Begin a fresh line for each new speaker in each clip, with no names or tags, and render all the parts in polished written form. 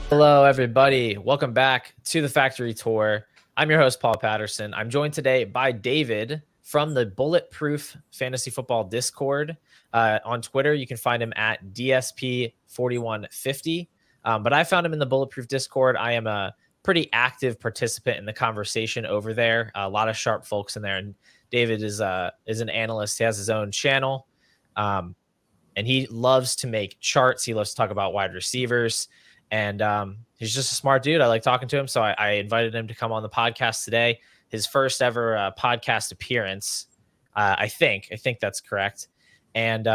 Hello, everybody. Welcome back to the Factory Tour. I'm your host, Paul Patterson. I'm joined today by David from the Bulletproof Fantasy Football Discord. On Twitter, you can find him at DSP4150. But I found him in the Bulletproof Discord. I am a pretty active participant in the conversation over there. A lot of sharp folks in there. And David is an analyst. He has his own channel. And he loves to make charts. He loves to talk about wide receivers. And he's just a smart dude. I like talking to him. So I invited him to come on the podcast today. His first ever podcast appearance. I think that's correct. And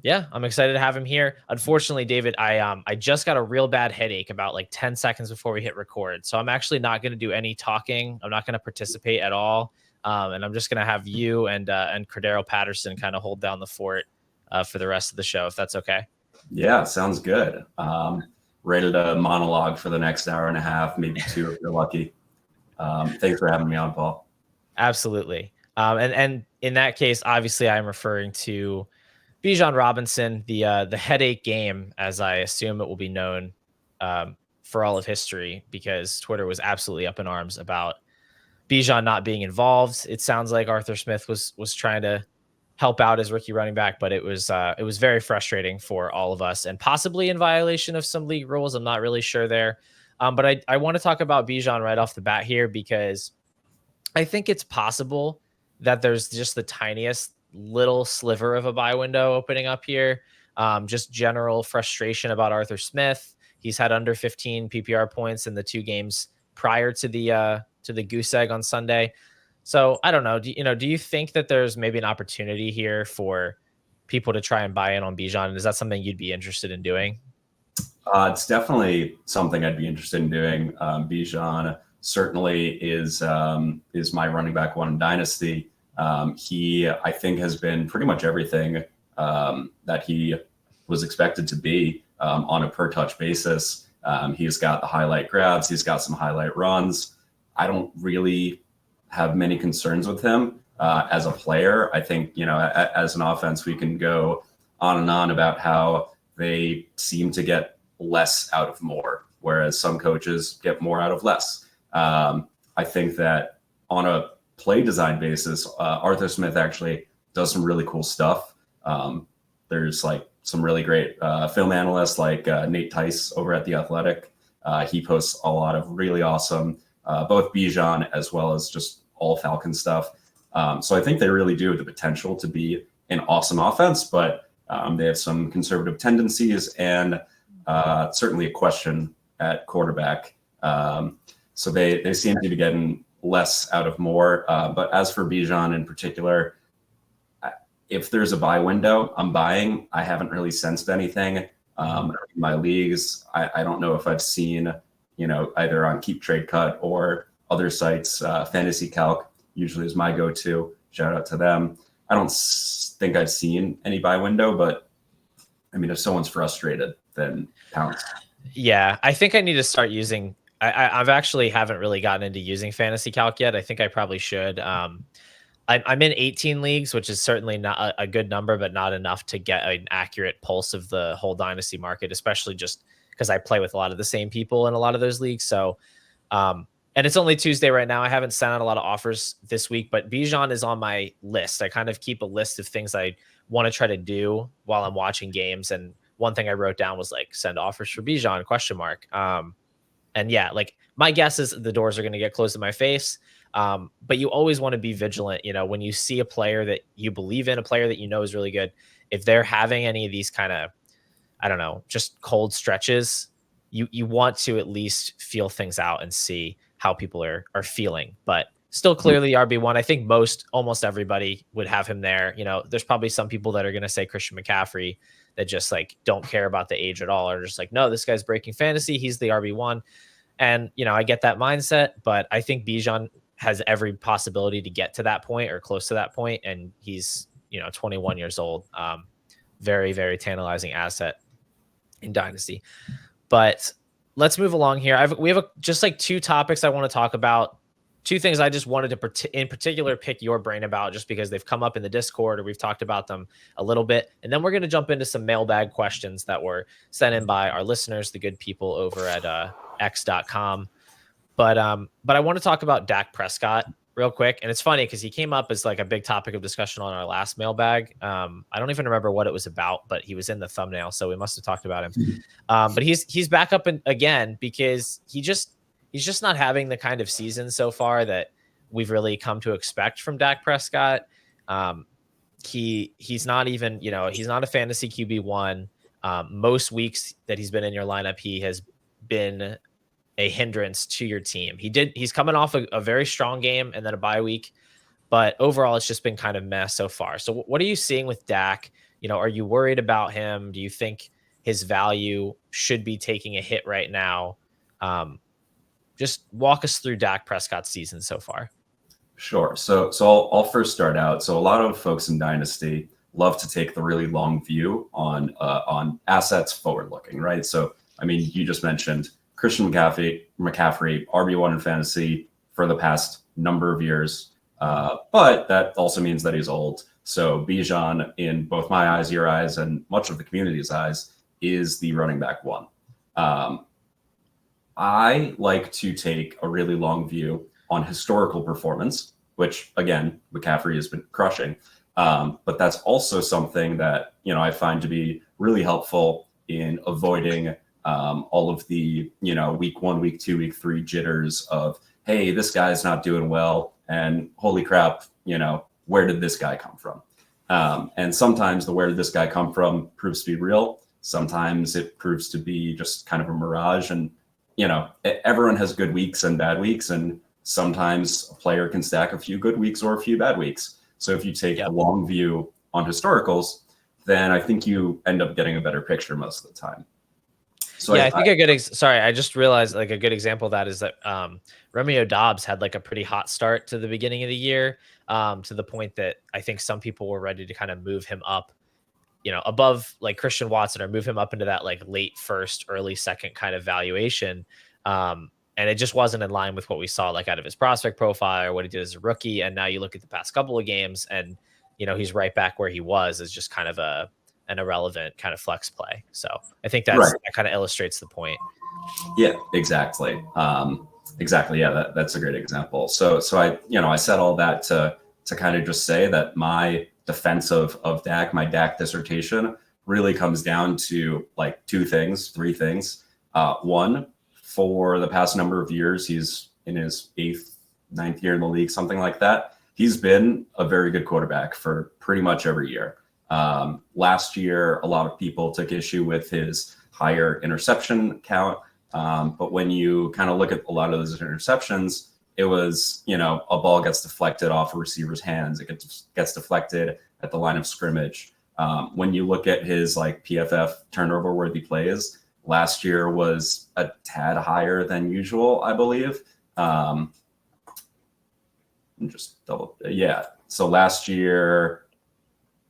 yeah, I'm excited to have him here. Unfortunately, David, I just got a real bad headache about like 10 seconds before we hit record. So I'm actually not going to do any talking. I'm not going to participate at all. And I'm just going to have you and Cordero Patterson kind of hold down the fort for the rest of the show, if that's okay.
Yeah, sounds good. Ready to monologue for the next hour and a half, maybe two if you're lucky. Thanks for having me on, Paul.
Absolutely. And in that case, obviously, I'm referring to Bijan Robinson, the headache game, as I assume it will be known for all of history, because Twitter was absolutely up in arms about Bijan not being involved. It sounds like Arthur Smith was trying to help out as rookie running back, but it was very frustrating for all of us and possibly in violation of some league rules. I'm not really sure there. But I want to talk about Bijan right off the bat here, because I think it's possible that there's just the tiniest little sliver of a buy window opening up here. Just general frustration about Arthur Smith. He's had under 15 PPR points in the two games prior to the goose egg on Sunday. So I don't know. Do you think that there's maybe an opportunity here for people to try and buy in on Bijan? Is that something you'd be interested in doing?
It's definitely something I'd be interested in doing. Bijan certainly is my running back one in Dynasty. He, I think, has been pretty much everything that he was expected to be on a per touch basis. He's got the highlight grabs. He's got some highlight runs. I don't really have many concerns with him as a player. I think, as an offense, we can go on and on about how they seem to get less out of more, whereas some coaches get more out of less. I think that on a play design basis, Arthur Smith actually does some really cool stuff. There's like some really great film analysts like Nate Tice over at The Athletic. He posts a lot of really awesome both Bijan as well as just all Falcon stuff. So I think they really do have the potential to be an awesome offense, but they have some conservative tendencies and certainly a question at quarterback. So they seem to be getting less out of more. But as for Bijan in particular, if there's a buy window, I'm buying. I haven't really sensed anything in my leagues. I don't know if I've seen, either on Keep Trade Cut or other sites. Fantasy Calc usually is my go-to. Shout out to them. I don't think I've seen any buy window, but I mean, if someone's frustrated, then pounce.
Yeah, I think I need to start using. I've actually haven't really gotten into using Fantasy Calc yet. I think I probably should. I'm in 18 leagues, which is certainly not a good number, but not enough to get an accurate pulse of the whole Dynasty market, especially just because I play with a lot of the same people in a lot of those leagues. So, and it's only Tuesday right now. I haven't sent out a lot of offers this week, but Bijan is on my list. I kind of keep a list of things I want to try to do while I'm watching games. And one thing I wrote down was like, send offers for Bijan, ? And yeah, like my guess is the doors are going to get closed in my face. But you always want to be vigilant. When you see a player that you believe in, a player that is really good, if they're having any of these kind of, I don't know, just cold stretches, you want to at least feel things out and see how people are feeling. But still clearly RB1. I think almost everybody would have him there. There's probably some people that are going to say Christian McCaffrey that just like don't care about the age at all, or just like, no, this guy's breaking fantasy. He's the RB1. And, I get that mindset, but I think Bijan has every possibility to get to that point or close to that point. And he's, 21 years old. Very, very tantalizing asset in Dynasty. But let's move along here. We have just like two topics I want to talk about two things I just wanted to in particular pick your brain about, just because they've come up in the Discord or we've talked about them a little bit. And then we're going to jump into some mailbag questions that were sent in by our listeners, the good people over at x.com. But I want to talk about Dak Prescott real quick. And it's funny because he came up as like a big topic of discussion on our last mailbag. I don't even remember what it was about, but he was in the thumbnail, so we must have talked about him. But he's back up again because he's just not having the kind of season so far that we've really come to expect from Dak Prescott. He's not even, he's not a fantasy QB1. Most weeks that he's been in your lineup, he has been a hindrance to your team. He's coming off a very strong game and then a bye week, but overall it's just been kind of mess so far. So what are you seeing with Dak? Are you worried about him? Do you think his value should be taking a hit right now? Just walk us through Dak Prescott's season so far.
Sure. So I'll first start out. So a lot of folks in Dynasty love to take the really long view on assets forward looking, right? So, I mean, you just mentioned Christian McCaffrey, RB1 in fantasy for the past number of years. But that also means that he's old. So Bijan, in both my eyes, your eyes, and much of the community's eyes, is the running back one. I like to take a really long view on historical performance, which, again, McCaffrey has been crushing. But that's also something that, I find to be really helpful in avoiding all of the, week 1, week 2, week 3 jitters of, hey, this guy's not doing well. And holy crap, where did this guy come from? And sometimes the where did this guy come from proves to be real. Sometimes it proves to be just kind of a mirage. And, everyone has good weeks and bad weeks. And sometimes a player can stack a few good weeks or a few bad weeks. So if you take a long view on historicals, then I think you end up getting a better picture most of the time. So
I think I just realized like a good example of that is that Romeo Dobbs had like a pretty hot start to the beginning of the year, to the point that I think some people were ready to kind of move him up, above like Christian Watson, or move him up into that like late first, early second kind of valuation. And it just wasn't in line with what we saw like out of his prospect profile or what he did as a rookie. And now you look at the past couple of games and, he's right back where he was, as just kind of an irrelevant kind of flex play. So I think that kind of illustrates the point.
Yeah, exactly. Exactly. Yeah, that's a great example. So I said all that to kind of just say that my defense of Dak, my Dak dissertation, really comes down to like three things. One, for the past number of years, he's in his 8th, 9th year in the league, something like that. He's been a very good quarterback for pretty much every year. Last year, a lot of people took issue with his higher interception count. But when you kind of look at a lot of those interceptions, it was, a ball gets deflected off a receiver's hands. It gets deflected at the line of scrimmage. When you look at his like PFF turnover worthy plays, last year was a tad higher than usual, I believe. So last year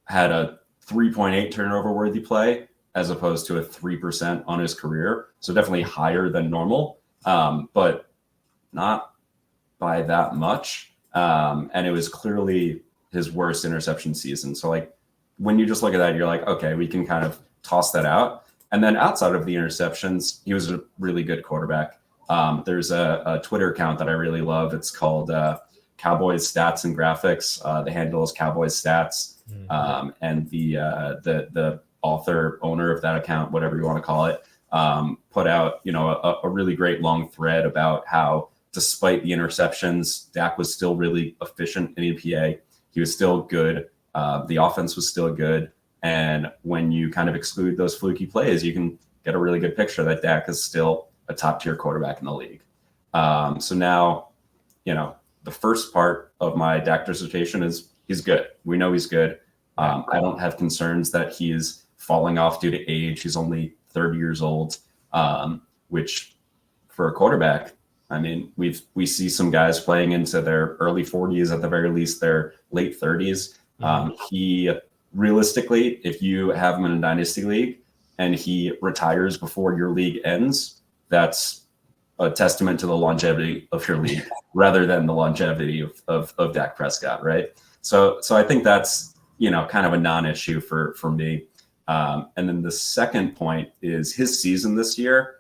had a 3.8 turnover worthy play as opposed to a 3% on his career. So definitely higher than normal, but not by that much. And it was clearly his worst interception season. So like when you just look at that, you're like, okay, we can kind of toss that out. And then outside of the interceptions, he was a really good quarterback. There's a Twitter account that I really love. It's called Cowboys Stats and Graphics. The handle is Cowboys Stats. And the owner of that account, whatever you want to call it, put out, a really great long thread about how, despite the interceptions, Dak was still really efficient in EPA. He was still good. The offense was still good. And when you kind of exclude those fluky plays, you can get a really good picture that Dak is still a top tier quarterback in the league. So now, the first part of my Dak dissertation is he's good. We know he's good. I don't have concerns that he's falling off due to age. He's only 30 years old, which for a quarterback, I mean, we see some guys playing into their early 40s, at the very least their late 30s. He realistically, if you have him in a dynasty league and he retires before your league ends, that's a testament to the longevity of your league rather than the longevity of Dak Prescott, right? So I think that's, kind of a non-issue for me. And then the second point is his season this year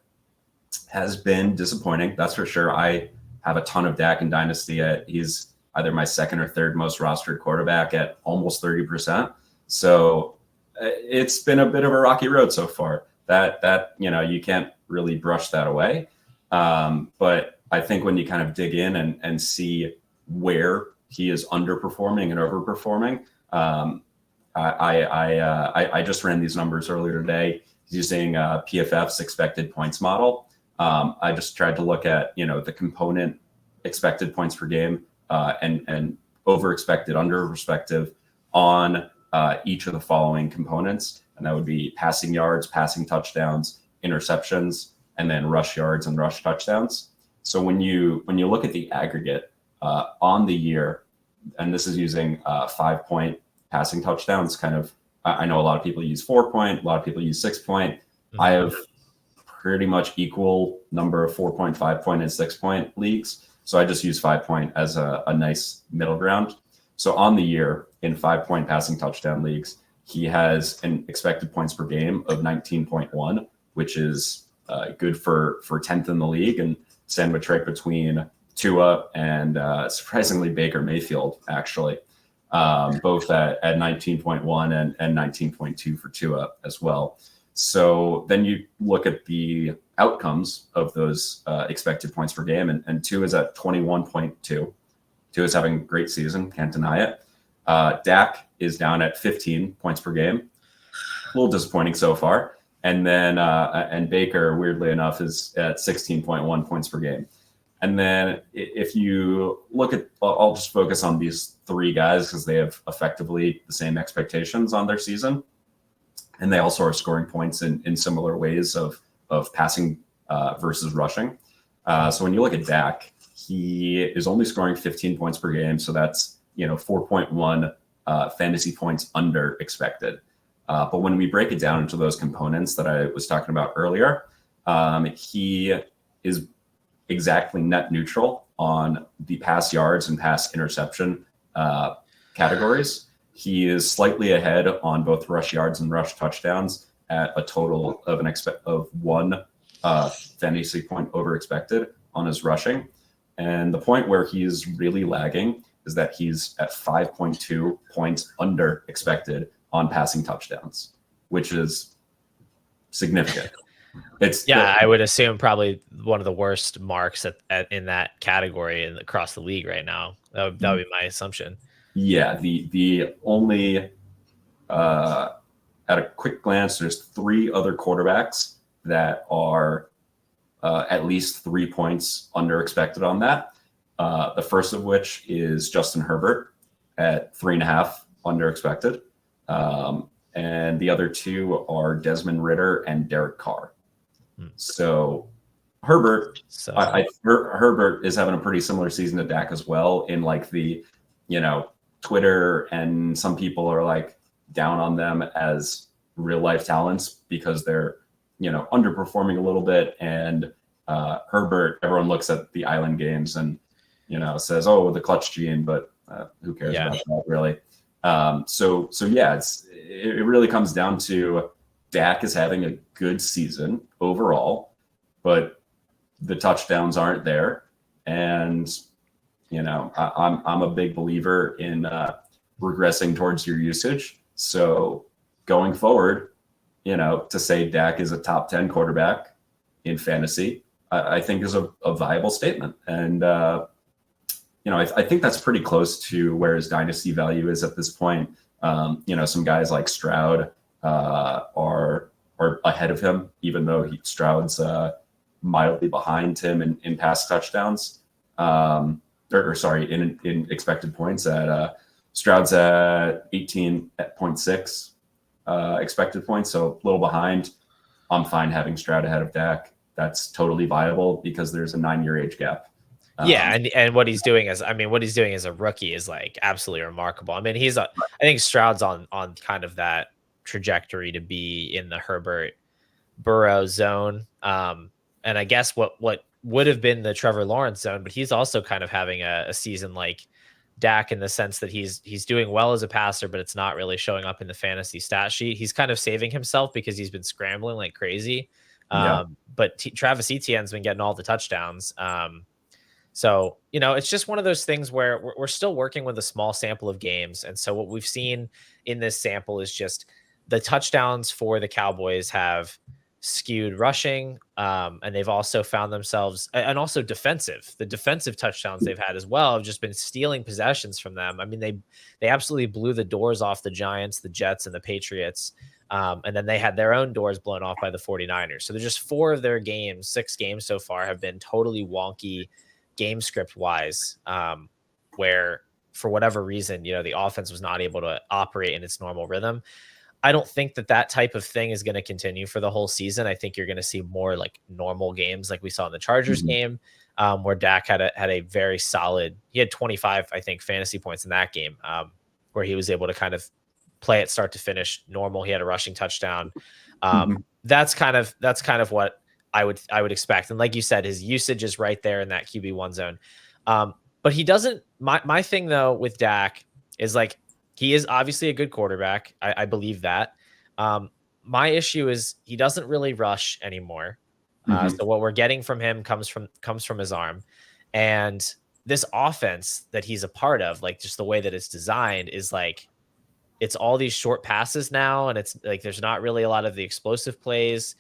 has been disappointing. That's for sure. I have a ton of Dak in Dynasty. He's either my second or third most rostered quarterback at almost 30%. So it's been a bit of a rocky road so far. That you can't really brush that away. But I think when you kind of dig in and see where he is underperforming and overperforming, I just ran these numbers earlier today using PFF's expected points model. I just tried to look at the component expected points per game and over expected, under respective on each of the following components, and that would be passing yards, passing touchdowns, interceptions, and then rush yards and rush touchdowns. So when you look at the aggregate on the year, and this is using 5-point passing touchdowns, kind of, I know a lot of people use 4-point, a lot of people use 6-point. Mm-hmm. I have pretty much equal number of 4-point, 5-point, and 6-point leagues. So I just use 5-point as a nice middle ground. So on the year in 5-point passing touchdown leagues, he has an expected points per game of 19.1, which is good for 10th in the league and sandwich right between Tua and surprisingly Baker Mayfield, actually, both at 19.1 and 19.2 for Tua as well. So then you look at the outcomes of those expected points per game, and Tua is at 21.2. Tua is having a great season, can't deny it. Dak is down at 15 points per game. A little disappointing so far. And then and Baker, weirdly enough, is at 16.1 points per game. And then if you look at, I'll just focus on these three guys because they have effectively the same expectations on their season. And they also are scoring points in similar ways of passing versus rushing. So when you look at Dak, he is only scoring 15 points per game. So that's, 4.1 fantasy points under expected. But when we break it down into those components that I was talking about earlier, he is exactly net neutral on the pass yards and pass interception categories. He is slightly ahead on both rush yards and rush touchdowns at a total of one fantasy point over expected on his rushing. And the point where he's really lagging is that he's at 5.2 points under expected on passing touchdowns, which is significant.
I would assume probably one of the worst marks in that category and across the league right now. That would be my assumption.
Yeah, the only at a quick glance, there's 3 other quarterbacks that are at least 3 points under expected on that. The first of which is Justin Herbert at 3.5 under expected. And the other 2 are Desmond Ridder and Derek Carr. So Herbert, Herbert is having a pretty similar season to Dak as well in like the, Twitter, and some people are like down on them as real life talents because they're, underperforming a little bit. And Herbert, everyone looks at the Island games and, says, oh, the clutch gene, but who cares about that really? So yeah, it really comes down to Dak is having a good season overall, but the touchdowns aren't there. And, I'm a big believer in regressing towards your usage. So going forward, to say Dak is a top 10 quarterback in fantasy, I think is a viable statement. And, I think that's pretty close to where his dynasty value is at this point. Some guys like Stroud are ahead of him, even though Stroud's mildly behind him in pass touchdowns. In expected points at Stroud's at 18.6 expected points, so a little behind. I'm fine having Stroud ahead of Dak. That's totally viable because there's a 9-year age gap.
And what he's doing as a rookie is like absolutely remarkable. I mean, I think Stroud's on kind of that trajectory to be in the Herbert Burrow zone. And I guess what would have been the Trevor Lawrence zone, but he's also kind of having a season like Dak in the sense that he's doing well as a passer, but it's not really showing up in the fantasy stat sheet. He's kind of saving himself because he's been scrambling like crazy.
Yeah.
But Travis Etienne's been getting all the touchdowns. So, it's just one of those things where we're still working with a small sample of games. And so what we've seen in this sample is just the touchdowns for the Cowboys have skewed rushing. And they've also found themselves, and also the defensive touchdowns they've had as well have just been stealing possessions from them. I mean, they absolutely blew the doors off the Giants, the Jets, and the Patriots. And then they had their own doors blown off by the 49ers. So there's just 4 of their games, 6 games so far have been totally wonky game script wise, where for whatever reason, the offense was not able to operate in its normal rhythm. I don't think that type of thing is going to continue for the whole season. I think you're going to see more like normal games like we saw in the Chargers game, where Dak had a very solid, he had 25, I think, fantasy points in that game, where he was able to kind of play it start to finish normal. He had a rushing touchdown. That's kind of what I would expect. And like you said, his usage is right there in that QB1 zone. But he doesn't, my thing though with Dak is like, he is obviously a good quarterback. I believe that. My issue is he doesn't really rush anymore. So what we're getting from him comes from his arm. And this offense that he's a part of, like just the way that it's designed is like, it's all these short passes now. And it's like, there's not really a lot of the explosive plays.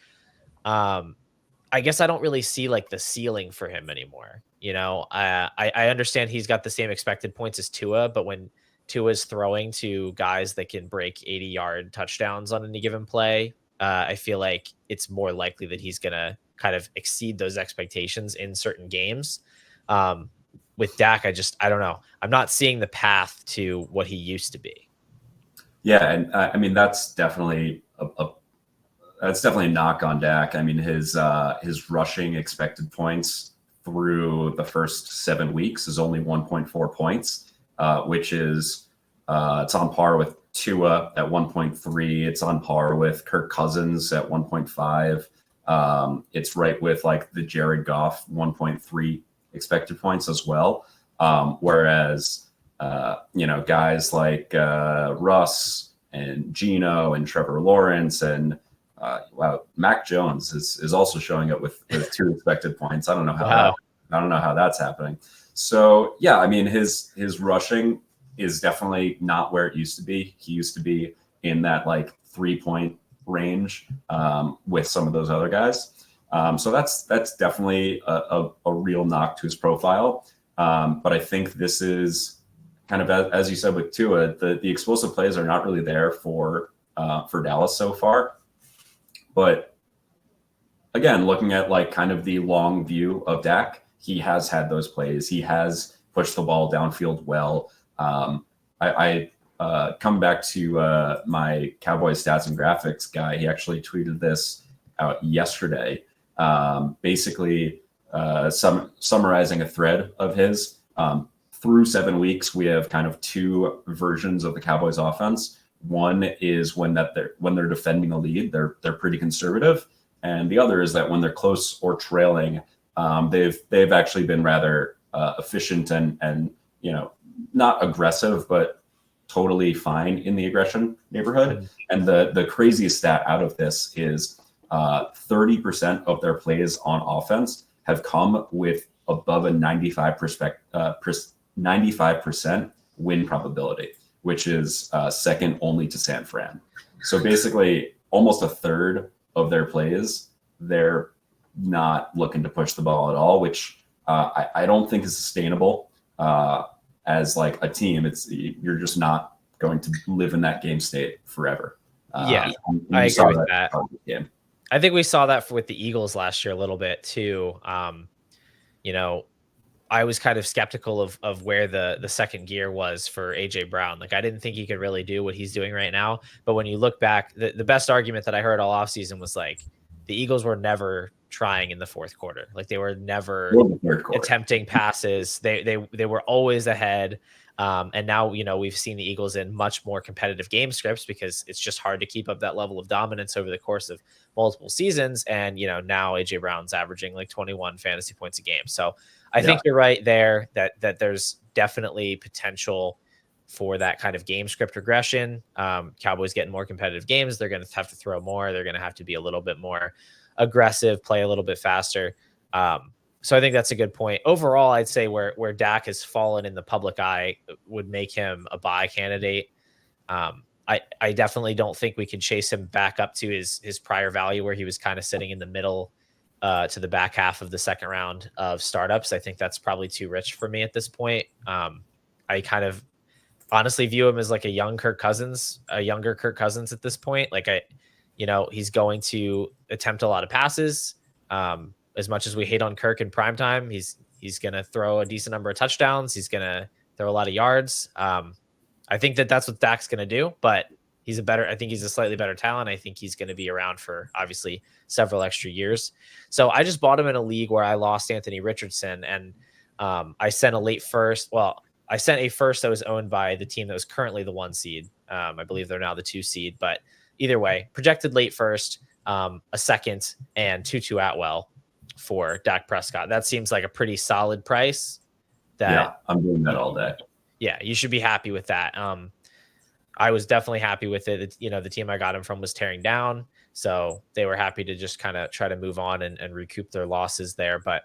I guess I don't really see like the ceiling for him anymore. I understand he's got the same expected points as Tua, but when Tua's throwing to guys that can break 80-yard touchdowns on any given play, I feel like it's more likely that he's going to kind of exceed those expectations in certain games. With Dak, I don't know. I'm not seeing the path to what he used to be.
Yeah, and I mean that's definitely a knock on Dak. I mean his rushing expected points through the first 7 weeks is only 1.4 points, which is it's on par with Tua at 1.3. It's on par with Kirk Cousins at 1.5. It's right with like the Jared Goff 1.3 expected points as well. Whereas guys like Russ and Geno and Trevor Lawrence and Mac Jones is also showing up with 2 expected points. I don't know how that's happening. So yeah, I mean his rushing is definitely not where it used to be. He used to be in that like 3-point range with some of those other guys. So that's definitely a real knock to his profile. But I think this is kind of as you said with Tua, the explosive plays are not really there for Dallas so far. But again, looking at like kind of the long view of Dak, he has had those plays. He has pushed the ball downfield well. I come back to my Cowboys stats and graphics guy. He actually tweeted this out yesterday, basically summarizing a thread of his. Through 7 weeks, we have kind of 2 versions of the Cowboys offense. One is when they're defending a lead, they're pretty conservative, and the other is that when they're close or trailing, they've actually been rather efficient and not aggressive, but totally fine in the aggression neighborhood. And the craziest stat out of this is 30% of their plays on offense have come with above a 95% win probability, which is second only to San Fran. So basically almost a third of their plays, they're not looking to push the ball at all, which I don't think is sustainable as like a team. You're just not going to live in that game state forever.
I agree with that. I think we saw that with the Eagles last year a little bit too. I was kind of skeptical of where the second gear was for AJ Brown. Like I didn't think he could really do what he's doing right now. But when you look back, the best argument that I heard all offseason was like the Eagles were never trying in the fourth quarter. Like they were never attempting passes. They were always ahead. And now, we've seen the Eagles in much more competitive game scripts because it's just hard to keep up that level of dominance over the course of multiple seasons. And, now AJ Brown's averaging like 21 fantasy points a game. So I think you're right there that there's definitely potential for that kind of game script regression. Cowboys getting more competitive games. They're going to have to throw more. They're going to have to be a little bit more aggressive, play a little bit faster. So I think that's a good point. Overall, I'd say where Dak has fallen in the public eye would make him a buy candidate. I definitely don't think we can chase him back up to his prior value where he was kind of sitting in the middle to the back half of the second round of startups. I think that's probably too rich for me at this point. I kind of honestly view him as like a younger Kirk Cousins at this point. Like he's going to attempt a lot of passes. As much as we hate on Kirk in primetime, he's going to throw a decent number of touchdowns. He's going to throw a lot of yards. I think that's what Dak's going to do, but I think he's a slightly better talent. I think he's going to be around for obviously several extra years. So I just bought him in a league where I lost Anthony Richardson, and I sent a late first. Well, I sent a first that was owned by the team that was currently the 1 seed. I believe they're now the 2 seed, but either way, projected late first, a second, and Tutu Atwell for Dak Prescott. That seems like a pretty solid price.
I'm doing that all day.
Yeah, you should be happy with that. I was definitely happy with it. The team I got him from was tearing down, so they were happy to just kind of try to move on and recoup their losses there. But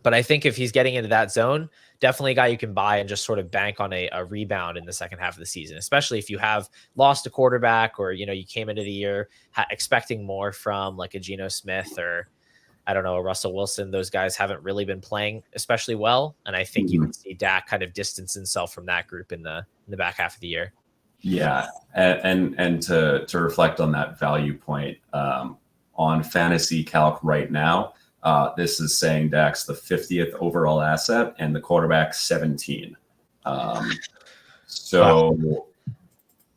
I think if he's getting into that zone, definitely a guy you can buy and just sort of bank on a rebound in the second half of the season, especially if you have lost a quarterback or, you came into the year expecting more from like a Geno Smith or I don't know, a Russell Wilson. Those guys haven't really been playing especially well. And I think you can see Dak kind of distance himself from that group in the back half of the year.
Yeah. And to reflect on that value point, on Fantasy Calc right now, this is saying Dak's the 50th overall asset and the quarterback 17. So wow.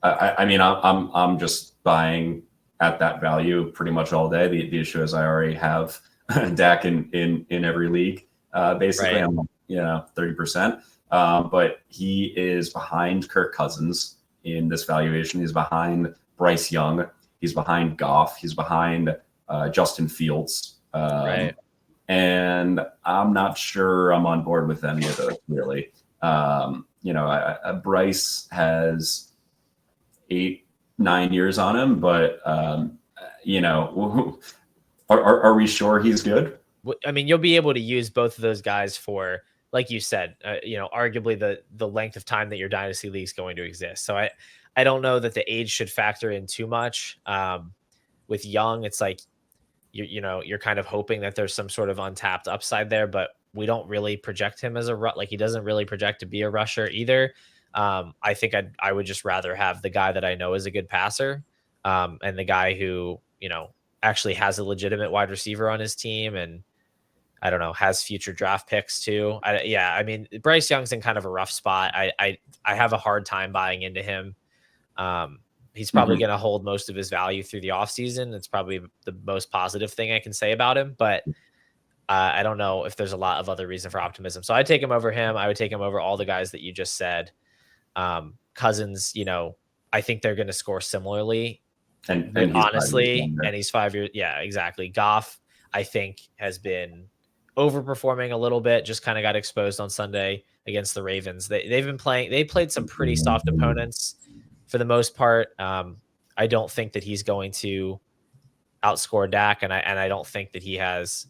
I mean, I'm just buying at that value pretty much all day. The issue is I already have Dak in every league, basically. Right. I'm 30%. But he is behind Kirk Cousins in this valuation. He's behind Bryce Young. He's behind Goff. He's behind Justin Fields. Right. And I'm not sure I'm on board with any of those, really. Bryce has 8-9 years on him, but are we sure he's good?
I mean, you'll be able to use both of those guys for, like you said, arguably the length of time that your dynasty league is going to exist. So I don't know that the age should factor in too much. With Young, it's like you're kind of hoping that there's some sort of untapped upside there, but we don't really project him as he doesn't really project to be a rusher either. I think I would just rather have the guy that I know is a good passer, and the guy who actually has a legitimate wide receiver on his team, and I don't know, has future draft picks too. I mean, Bryce Young's in kind of a rough spot. I have a hard time buying into him. He's probably going to hold most of his value through the offseason. It's probably the most positive thing I can say about him, but I don't know if there's a lot of other reason for optimism. So I'd take him over him. I would take him over all the guys that you just said. Cousins, I think they're going to score similarly. And honestly, and he's 5 years. Yeah, exactly. Goff, I think, has been overperforming a little bit. Just kind of got exposed on Sunday against the Ravens. They played some pretty soft opponents for the most part. I don't think that he's going to outscore Dak, and I don't think that he has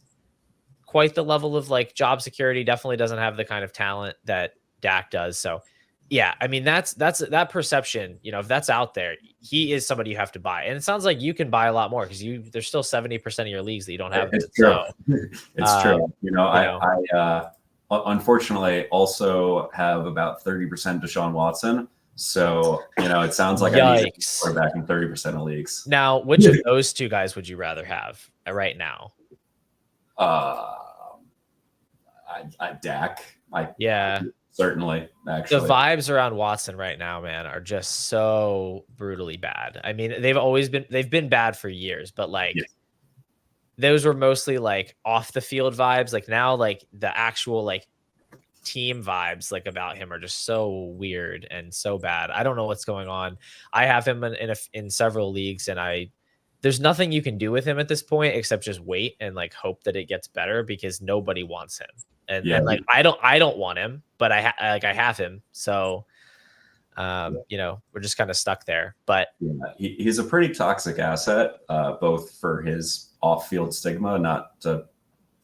quite the level of like job security. Definitely doesn't have the kind of talent that Dak does. So yeah, I mean, that's that perception, if that's out there, he is somebody you have to buy. And it sounds like you can buy a lot more because there's still 70% of your leagues that you don't have.
It's true. It's true. I unfortunately also have about 30% Deshaun Watson. So, it sounds like I need to quarterback in 30% of leagues.
Now, which of those two guys would you rather have right now?
Dak. Certainly, actually.
The vibes around Watson right now, man, are just so brutally bad. I mean, they've been bad for years, but those were mostly like off the field vibes. Like now, like the actual like team vibes like about him are just so weird and so bad. I don't know what's going on. I have him in several leagues, and there's nothing you can do with him at this point except just wait and like hope that it gets better because nobody wants him. And like I don't want him, but I have him. So we're just kind of stuck there. But
he's a pretty toxic asset, both for his off-field stigma, not to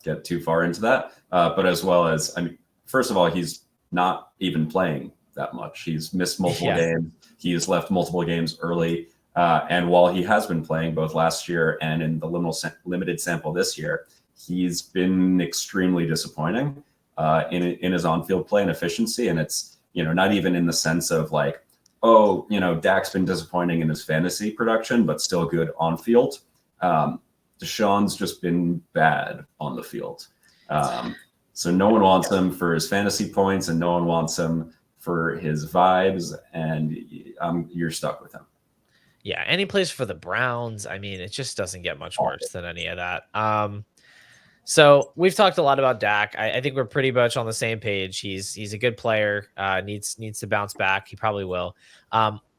get too far into that, but as well as, I mean, first of all, he's not even playing that much. He's missed multiple games. He's left multiple games early. And while he has been playing both last year and in the limited sample this year, he's been extremely disappointing in his on-field play and efficiency. And it's, not even in the sense of like, oh, Dak's been disappointing in his fantasy production, but still good on field. Deshaun's just been bad on the field. So no one wants him for his fantasy points, and no one wants him for his vibes, and you're stuck with him.
Yeah, and he plays for the Browns. I mean, it just doesn't get much worse than any of that. So we've talked a lot about Dak. I think we're pretty much on the same page. He's a good player. Needs to bounce back. He probably will.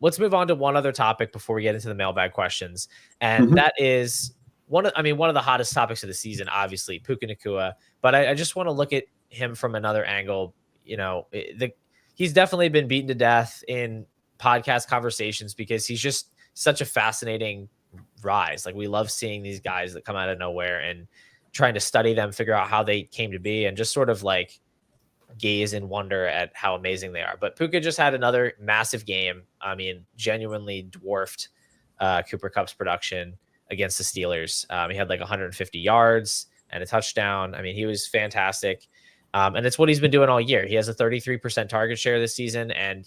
Let's move on to one other topic before we get into the mailbag questions, and that is one of the hottest topics of the season. Obviously, Puka Nacua. But I just want to look at him from another angle. He's definitely been beaten to death in podcast conversations because he's just such a fascinating rise. Like, we love seeing these guys that come out of nowhere and trying to study them, figure out how they came to be, and just sort of like gaze in wonder at how amazing they are. But Puka just had another massive game. I mean, genuinely dwarfed Cooper Kupp's production against the Steelers. He had like 150 yards and a touchdown. I mean, he was fantastic. And it's what he's been doing all year. He has a 33% target share this season. And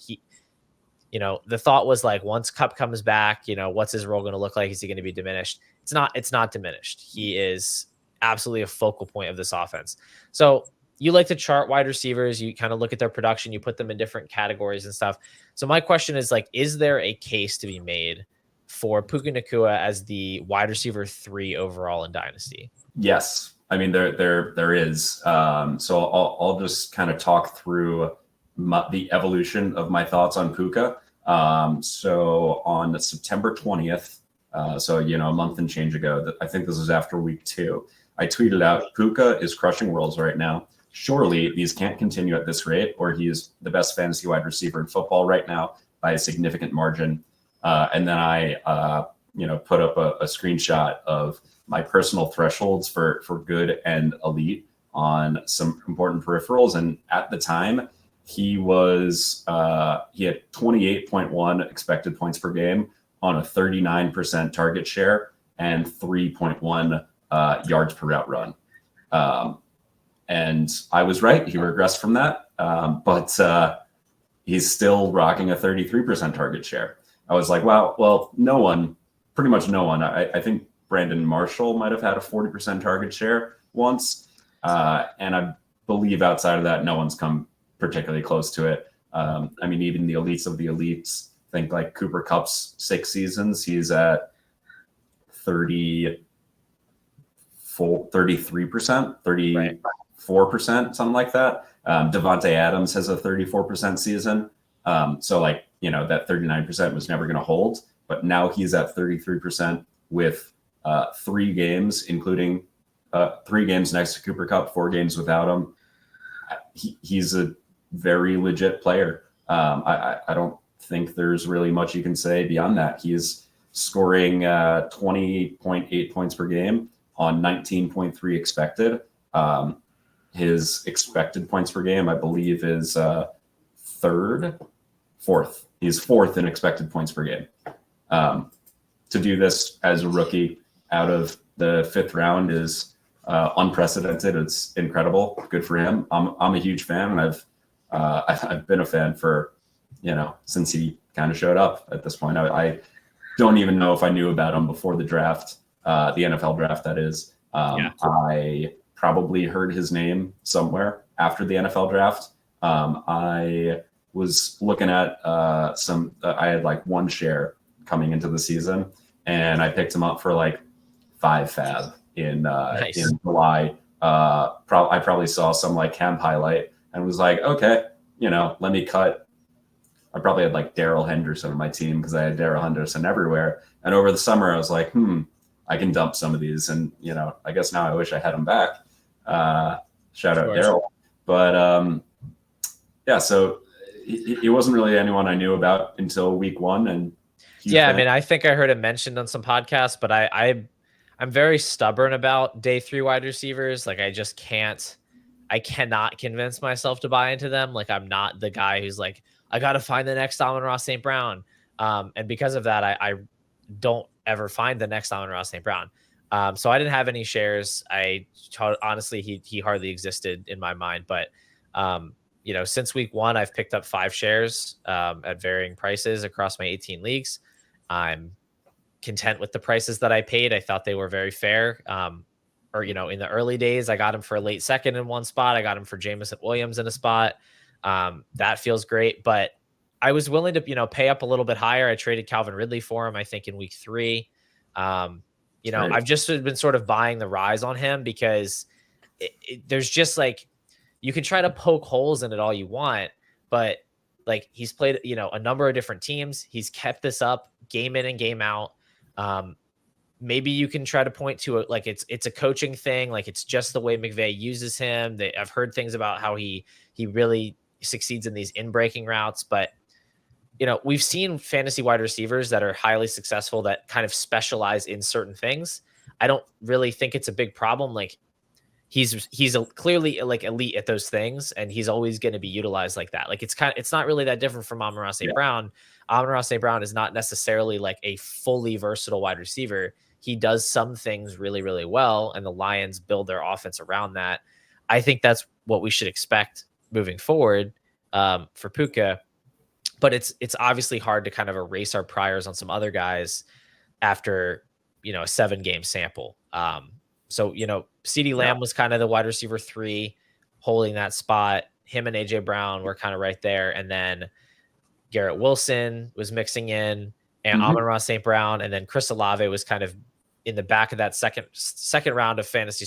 the thought was like, once Kupp comes back, what's his role going to look like? Is he going to be diminished? It's not diminished. He is absolutely a focal point of this offense. So you like to chart wide receivers. You kind of look at their production, you put them in different categories and stuff. So my question is like, is there a case to be made for Puka Nacua as the wide receiver 3 overall in Dynasty?
Yes. I mean, there is. So I'll just kind of talk through the evolution of my thoughts on Puka. So on September 20th, a month and change ago, I think this was after week 2, I tweeted out, Puka is crushing worlds right now. Surely these can't continue at this rate, or he is the best fantasy wide receiver in football right now by a significant margin. And then I, put up a screenshot of my personal thresholds for good and elite on some important peripherals. And at the time, he had 28.1 expected points per game on a 39% target share and 3.1 yards per route run. And I was right. He regressed from that. But he's still rocking a 33% target share. I was like, wow, well, pretty much no one. I think Brandon Marshall might have had a 40% target share once. And I believe outside of that, no one's come particularly close to it. I mean, even the elites of the elites, think like Cooper Kupp's 6 seasons, he's at 33%, 34%, something like that. Devontae Adams has a 34% season. So like, that 39% was never going to hold, but now he's at 33% with 3 games, including 3 games next to Cooper Kupp, 4 games without him. He's a very legit player. I don't think there's really much you can say beyond that. He's scoring 20.8 points per game on 19.3 expected. His expected points per game, I believe, is fourth. He's 4th in expected points per game. To do this as a rookie out of the 5th round is unprecedented. It's incredible. Good for him. I'm a huge fan, and I've been a fan for since he kind of showed up. At this point, I don't even know if I knew about him before the draft, the NFL draft. That is, I probably heard his name somewhere after the NFL draft. I was looking at I had like 1 share coming into the season, and I picked him up for like 5 fab in July. I probably saw some like camp highlight, and was like, okay, let me cut. I probably had like Darrell Henderson on my team because I had Darrell Henderson everywhere. And over the summer, I was like, I can dump some of these. And, I guess now I wish I had him back. Shout out Darrell. But yeah, so he wasn't really anyone I knew about until week one. And
yeah, I mean, I think I heard it mentioned on some podcasts, but I'm very stubborn about day 3 wide receivers. Like, I cannot convince myself to buy into them. Like, I'm not the guy who's like, I got to find the next Amon-Ra St. Brown. And because of that, I don't ever find the next Amon-Ra St. Brown. So I didn't have any shares. Honestly, he hardly existed in my mind. But, since week 1, I've picked up 5 shares at varying prices across my 18 leagues. I'm content with the prices that I paid. I thought they were very fair. In the early days, I got him for a late second in one spot. I got him for Jameson Williams in a spot. That feels great, but I was willing to, pay up a little bit higher. I traded Calvin Ridley for him, I think, in week 3. I've just been sort of buying the rise on him because there's just like, you can try to poke holes in it all you want, but like, he's played, a number of different teams. He's kept this up game in and game out. Maybe you can try to point to it like it's a coaching thing. Like, it's just the way McVay uses him. I've heard things about how he really succeeds in these in-breaking routes, but we've seen fantasy wide receivers that are highly successful that kind of specialize in certain things. I don't really think it's a big problem. Like, he's clearly like elite at those things, and he's always going to be utilized like that. Like, it's not really that different from Amon-Ra St. Brown. Amon-Ra St. Brown is not necessarily like a fully versatile wide receiver. He does some things really, really well, and the Lions build their offense around that. I think that's what we should expect moving forward for Puka. But it's obviously hard to kind of erase our priors on some other guys after, a 7-game sample. So, CeeDee Lamb was kind of the wide receiver 3 holding that spot. Him and AJ Brown were kind of right there. And then Garrett Wilson was mixing in, and Amon-Ra St. Brown. And then Chris Olave was kind of in the back of that second round of dynasty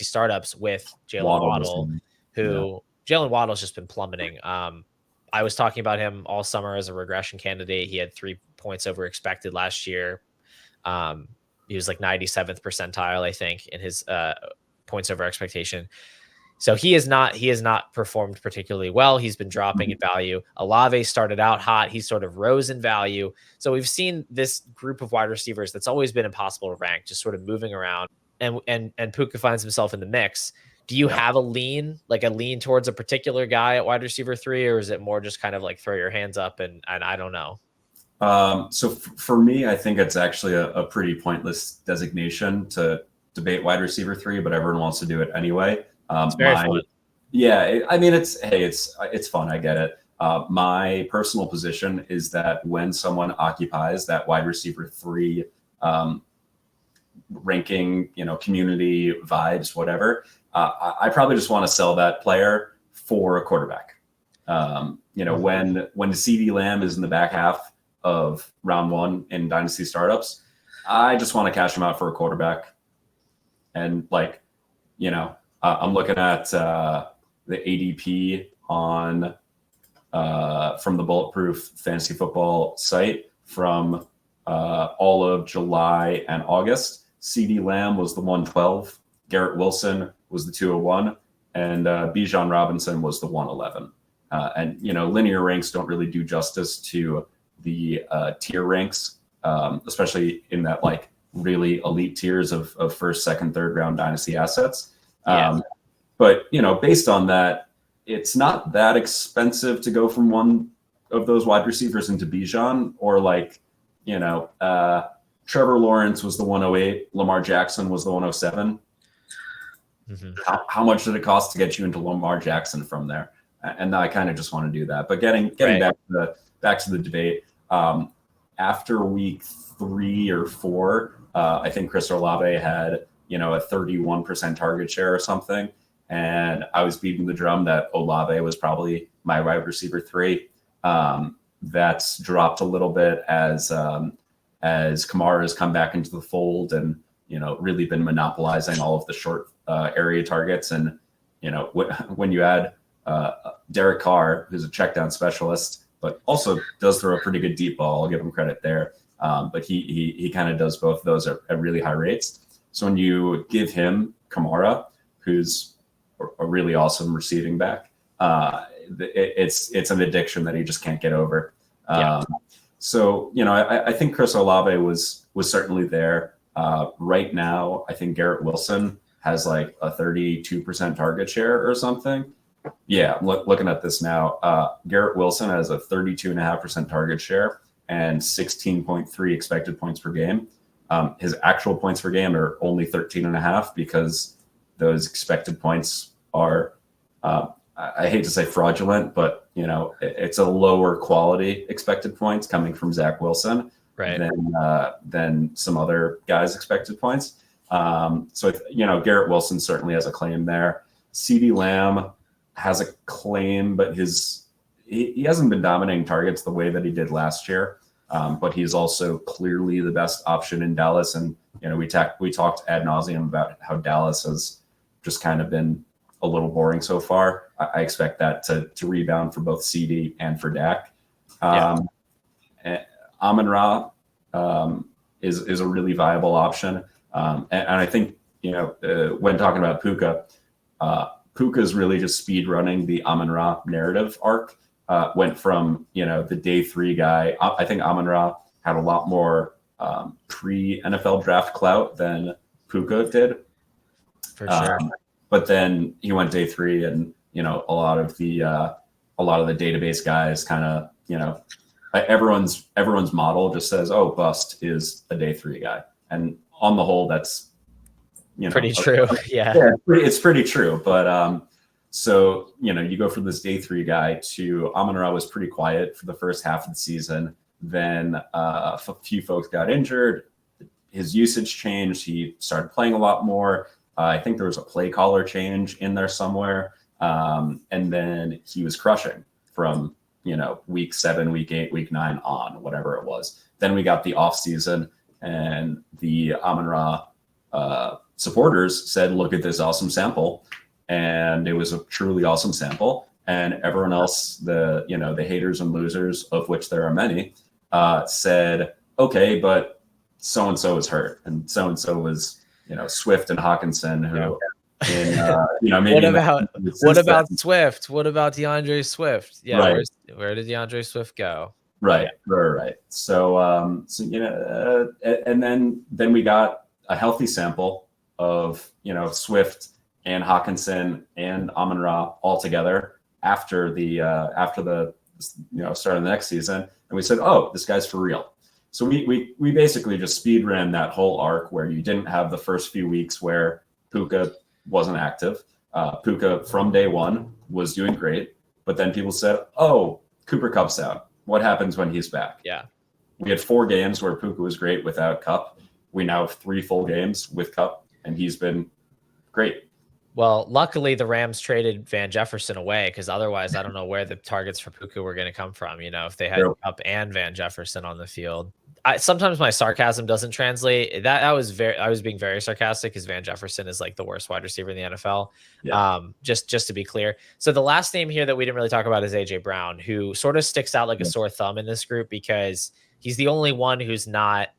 startups with Jalen Waddle, who Jalen Waddle's just been plummeting. I was talking about him all summer as a regression candidate. He had 3 points over expected last year. He was like 97th percentile, I think, in his points over expectation. So he has not performed particularly well. He's been dropping in value. Olave started out hot. He sort of rose in value. So we've seen this group of wide receivers that's always been impossible to rank, just sort of moving around. And Puka finds himself in the mix. Do you have a lean towards a particular guy at wide receiver 3, or is it more just kind of like throw your hands up and I don't know?
So for me, I think it's actually a pretty pointless designation to debate wide receiver 3, but everyone wants to do it anyway.
It's very fun.
Yeah, I mean, it's fun. I get it. My personal position is that when someone occupies that wide receiver 3 ranking, community vibes, whatever, I probably just want to sell that player for a quarterback. When CeeDee Lamb is in the back half of round 1 in dynasty startups, I just want to cash him out for a quarterback. And I'm looking at the ADP on from the Bulletproof Fantasy Football site from all of July and August. CeeDee Lamb was the 112, Garrett Wilson was the 201, and Bijan Robinson was the 111. And linear ranks don't really do justice to the tier ranks, especially in that like really elite tiers of first, second, third round dynasty assets. But based on that, it's not that expensive to go from one of those wide receivers into Bijan, or Trevor Lawrence was the 108, Lamar Jackson was the 107. How much did it cost to get you into Lamar Jackson from there? And I kind of just want to do that. But getting back to the debate, after week 3 or 4, I think Chris Olave had a 31% target share or something, and I was beating the drum that Olave was probably my wide receiver 3. That's dropped a little bit as Kamara has come back into the fold and really been monopolizing all of the short area targets. And when you add Derek Carr, who's a check down specialist, but also does throw a pretty good deep ball. I'll give him credit there. But he kind of does both of those at really high rates. So when you give him Kamara, who's a really awesome receiving back, it's an addiction that he just can't get over. So, I think Chris Olave was certainly there. Right now, I think Garrett Wilson has like a 32% target share or something. Yeah, I'm looking at this now. Garrett Wilson has a 32.5% target share and 16.3 expected points per game. His actual points per game are only 13.5 because those expected points are, I hate to say fraudulent, but it's a lower quality expected points coming from Zach Wilson than some other guys' expected points. So Garrett Wilson certainly has a claim there. CeeDee Lamb has a claim, but he hasn't been dominating targets the way that he did last year. But he's also clearly the best option in Dallas. And, we talked ad nauseum about how Dallas has just kind of been a little boring so far. I expect that to rebound for both CD and for Dak. Amon-Ra is a really viable option. And I think, when talking about Puka, Puka is really just speed running the Amon-Ra narrative arc. Went from, the day 3 guy. I think Amon-Ra had a lot more pre-NFL draft clout than Puka did.
For sure.
But then he went day 3 and, a lot of the database guys kind of, everyone's model just says, oh, bust is a day 3 guy. And on the whole, that's,
pretty true. Yeah,
it's pretty true. But, so, you go from this day 3 guy to Amon-Ra was pretty quiet for the first half of the season. Then a few folks got injured. His usage changed. He started playing a lot more. I think there was a play caller change in there somewhere. And then he was crushing from, week 7, week 8, week 9 on, whatever it was. Then we got the off season and the Amon-Ra supporters said, look at this awesome sample. And it was a truly awesome sample. And everyone else, the haters and losers, of which there are many, said, okay, but so-and-so is hurt. And so-and-so was, Swift and Hawkinson, who, maybe
what about Swift? What about DeAndre Swift? Yeah.
Right.
Where did DeAndre Swift go?
Right. So, and then we got a healthy sample of, Swift and Hawkinson and Amon-Ra all together after the start of the next season. And we said, oh, this guy's for real. So we basically just speed ran that whole arc where you didn't have the first few weeks where Puka wasn't active. Puka from day 1 was doing great, but then people said, oh, Cooper Kupp's out. What happens when he's back?
Yeah.
We had 4 games where Puka was great without Kupp. We now have 3 full games with Kupp, and he's been great.
Well, luckily the Rams traded Van Jefferson away, because otherwise I don't know where the targets for Puka were going to come from. If they had Kupp and Van Jefferson on the field. Sometimes my sarcasm doesn't translate. I was being very sarcastic, because Van Jefferson is like the worst wide receiver in the NFL. Yeah. Just to be clear. So the last name here that we didn't really talk about is AJ Brown, who sort of sticks out like a sore thumb in this group, because he's the only one who's not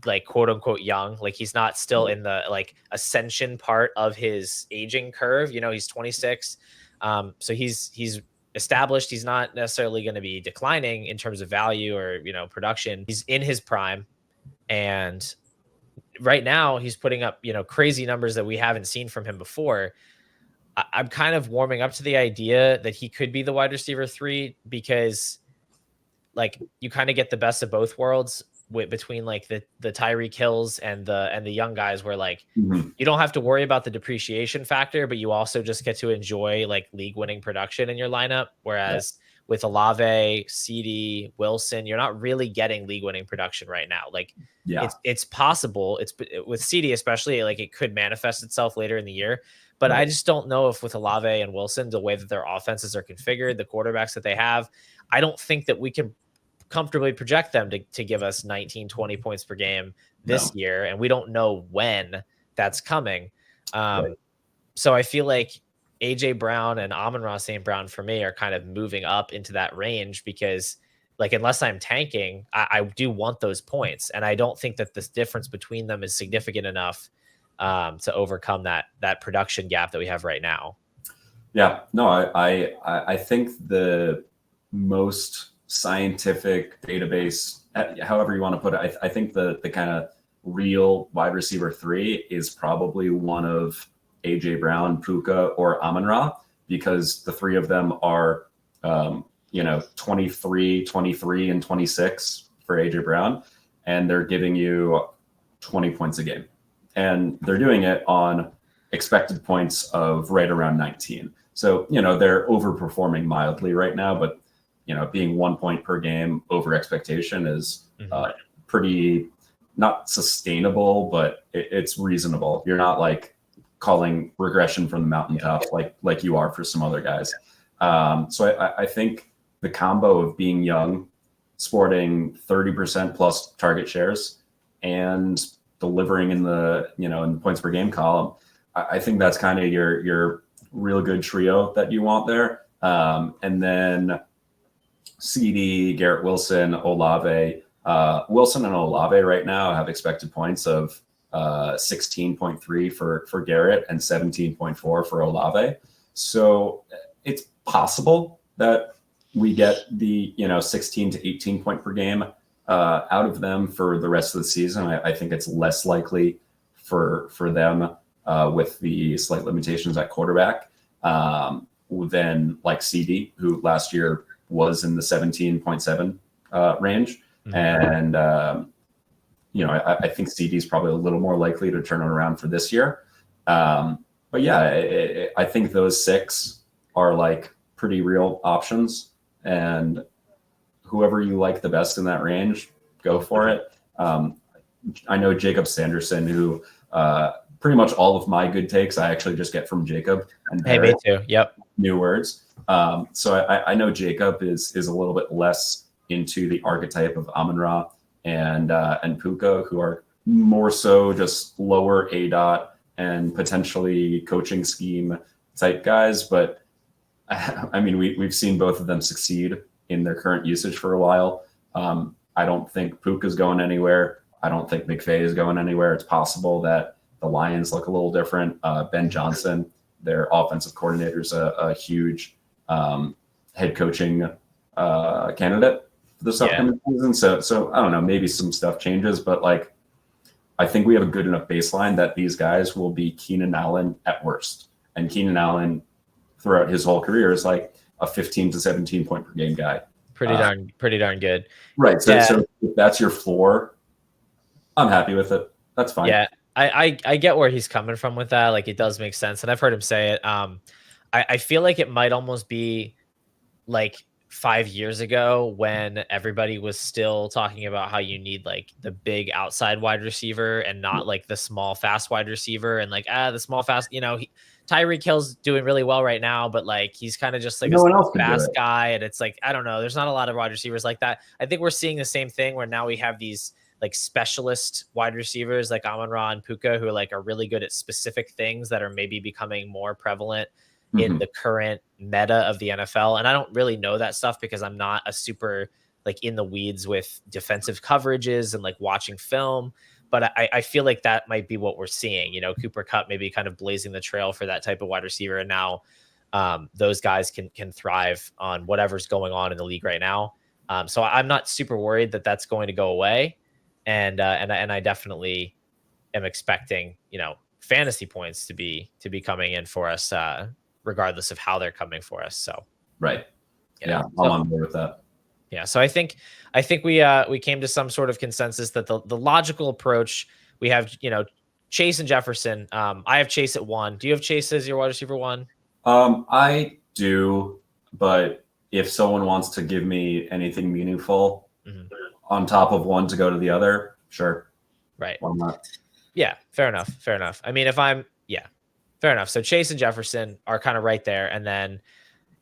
like quote unquote young. Like he's not still in the like ascension part of his aging curve. He's 26. So he's established. He's not necessarily going to be declining in terms of value or, production. He's in his prime. And right now he's putting up, crazy numbers that we haven't seen from him before. I'm kind of warming up to the idea that he could be the wide receiver 3, because like you kind of get the best of both worlds between like the Tyreek Hills and the young guys, where like you don't have to worry about the depreciation factor, but you also just get to enjoy like league winning production in your lineup. Whereas with Olave, CD, Wilson, you're not really getting league winning production right now. Like it's possible. It's with CD especially, like it could manifest itself later in the year. But I just don't know if with Olave and Wilson, the way that their offenses are configured, the quarterbacks that they have, I don't think that we can comfortably project them to give us 19, 20 points per game this year. And we don't know when that's coming. So I feel like AJ Brown and Amon-Ra St. Brown for me are kind of moving up into that range because like unless I'm tanking, I do want those points. And I don't think that this difference between them is significant enough to overcome that production gap that we have right now.
Yeah, no, I think the most scientific database, however you want to put it, I think the kind of real wide receiver 3 is probably one of AJ Brown, Puka, or Amon-Ra, because the 3 of them are 23, 23, and 26 for AJ Brown, and they're giving you 20 points a game, and they're doing it on expected points of right around 19. So, they're overperforming mildly right now, but, being 1 point per game over expectation is pretty not sustainable, but it's reasonable. You're not like calling regression from the mountaintops like you are for some other guys. So I think the combo of being young, sporting 30% plus target shares, and delivering in the in the points per game column, I think that's kind of your real good trio that you want there. And then CD, Garrett Wilson, Olave. Wilson and Olave right now have expected points of 16.3 for Garrett and 17.4 for Olave. So it's possible that we get the 16 to 18 point per game out of them for the rest of the season. I think it's less likely for them with the slight limitations at quarterback than like CD, who last year was in the 17.7 range. And, I think CD is probably a little more likely to turn it around for this year. But yeah, I think those 6 are like pretty real options, and whoever you like the best in that range, go for it. I know Jacob Sanderson, who pretty much all of my good takes I actually just get from Jacob. And
hey, me too. Yep.
New words. So I know Jacob is a little bit less into the archetype of Amon-Ra and Puka, who are more so just lower ADOT and potentially coaching scheme type guys. But I mean, we've seen both of them succeed in their current usage for a while. I don't think Puka's going anywhere. I don't think McVay is going anywhere. It's possible that the Lions look a little different. Ben Johnson, their offensive coordinator, is a huge head coaching candidate for this upcoming season. So I don't know, maybe some stuff changes, but like I think we have a good enough baseline that these guys will be Keenan Allen at worst. And Keenan Allen throughout his whole career is like a 15 to 17 point per game guy.
Pretty darn good.
Right. So if that's your floor, I'm happy with it. That's fine.
Yeah. I get where he's coming from with that. Like, it does make sense. And I've heard him say it. I feel like it might almost be like 5 years ago when everybody was still talking about how you need like the big outside wide receiver and not like the small, fast wide receiver. And like, the small, fast, Tyreek Hill's doing really well right now, but like, he's kind of just like a fast guy. And it's like, I don't know. There's not a lot of wide receivers like that. I think we're seeing the same thing where now we have these like specialist wide receivers like Amon-Ra and Puka who are really good at specific things that are maybe becoming more prevalent in the current meta of the NFL. And I don't really know that stuff because I'm not a super like in the weeds with defensive coverages and like watching film. But I feel like that might be what we're seeing. Cooper Kupp maybe kind of blazing the trail for that type of wide receiver. And now those guys can thrive on whatever's going on in the league right now. So I'm not super worried that that's going to go away. And I definitely am expecting, fantasy points to be coming in for us, regardless of how they're coming for us. So,
right. Yeah. I'm on board with that.
Yeah. So I think we came to some sort of consensus that the logical approach we have, Chase and Jefferson. I have Chase at 1. Do you have Chase as your wide receiver 1?
I do, but if someone wants to give me anything meaningful on top of one to go to the other, sure.
Right.
Why not?
Yeah. Fair enough. I mean, fair enough. So Chase and Jefferson are kind of right there. And then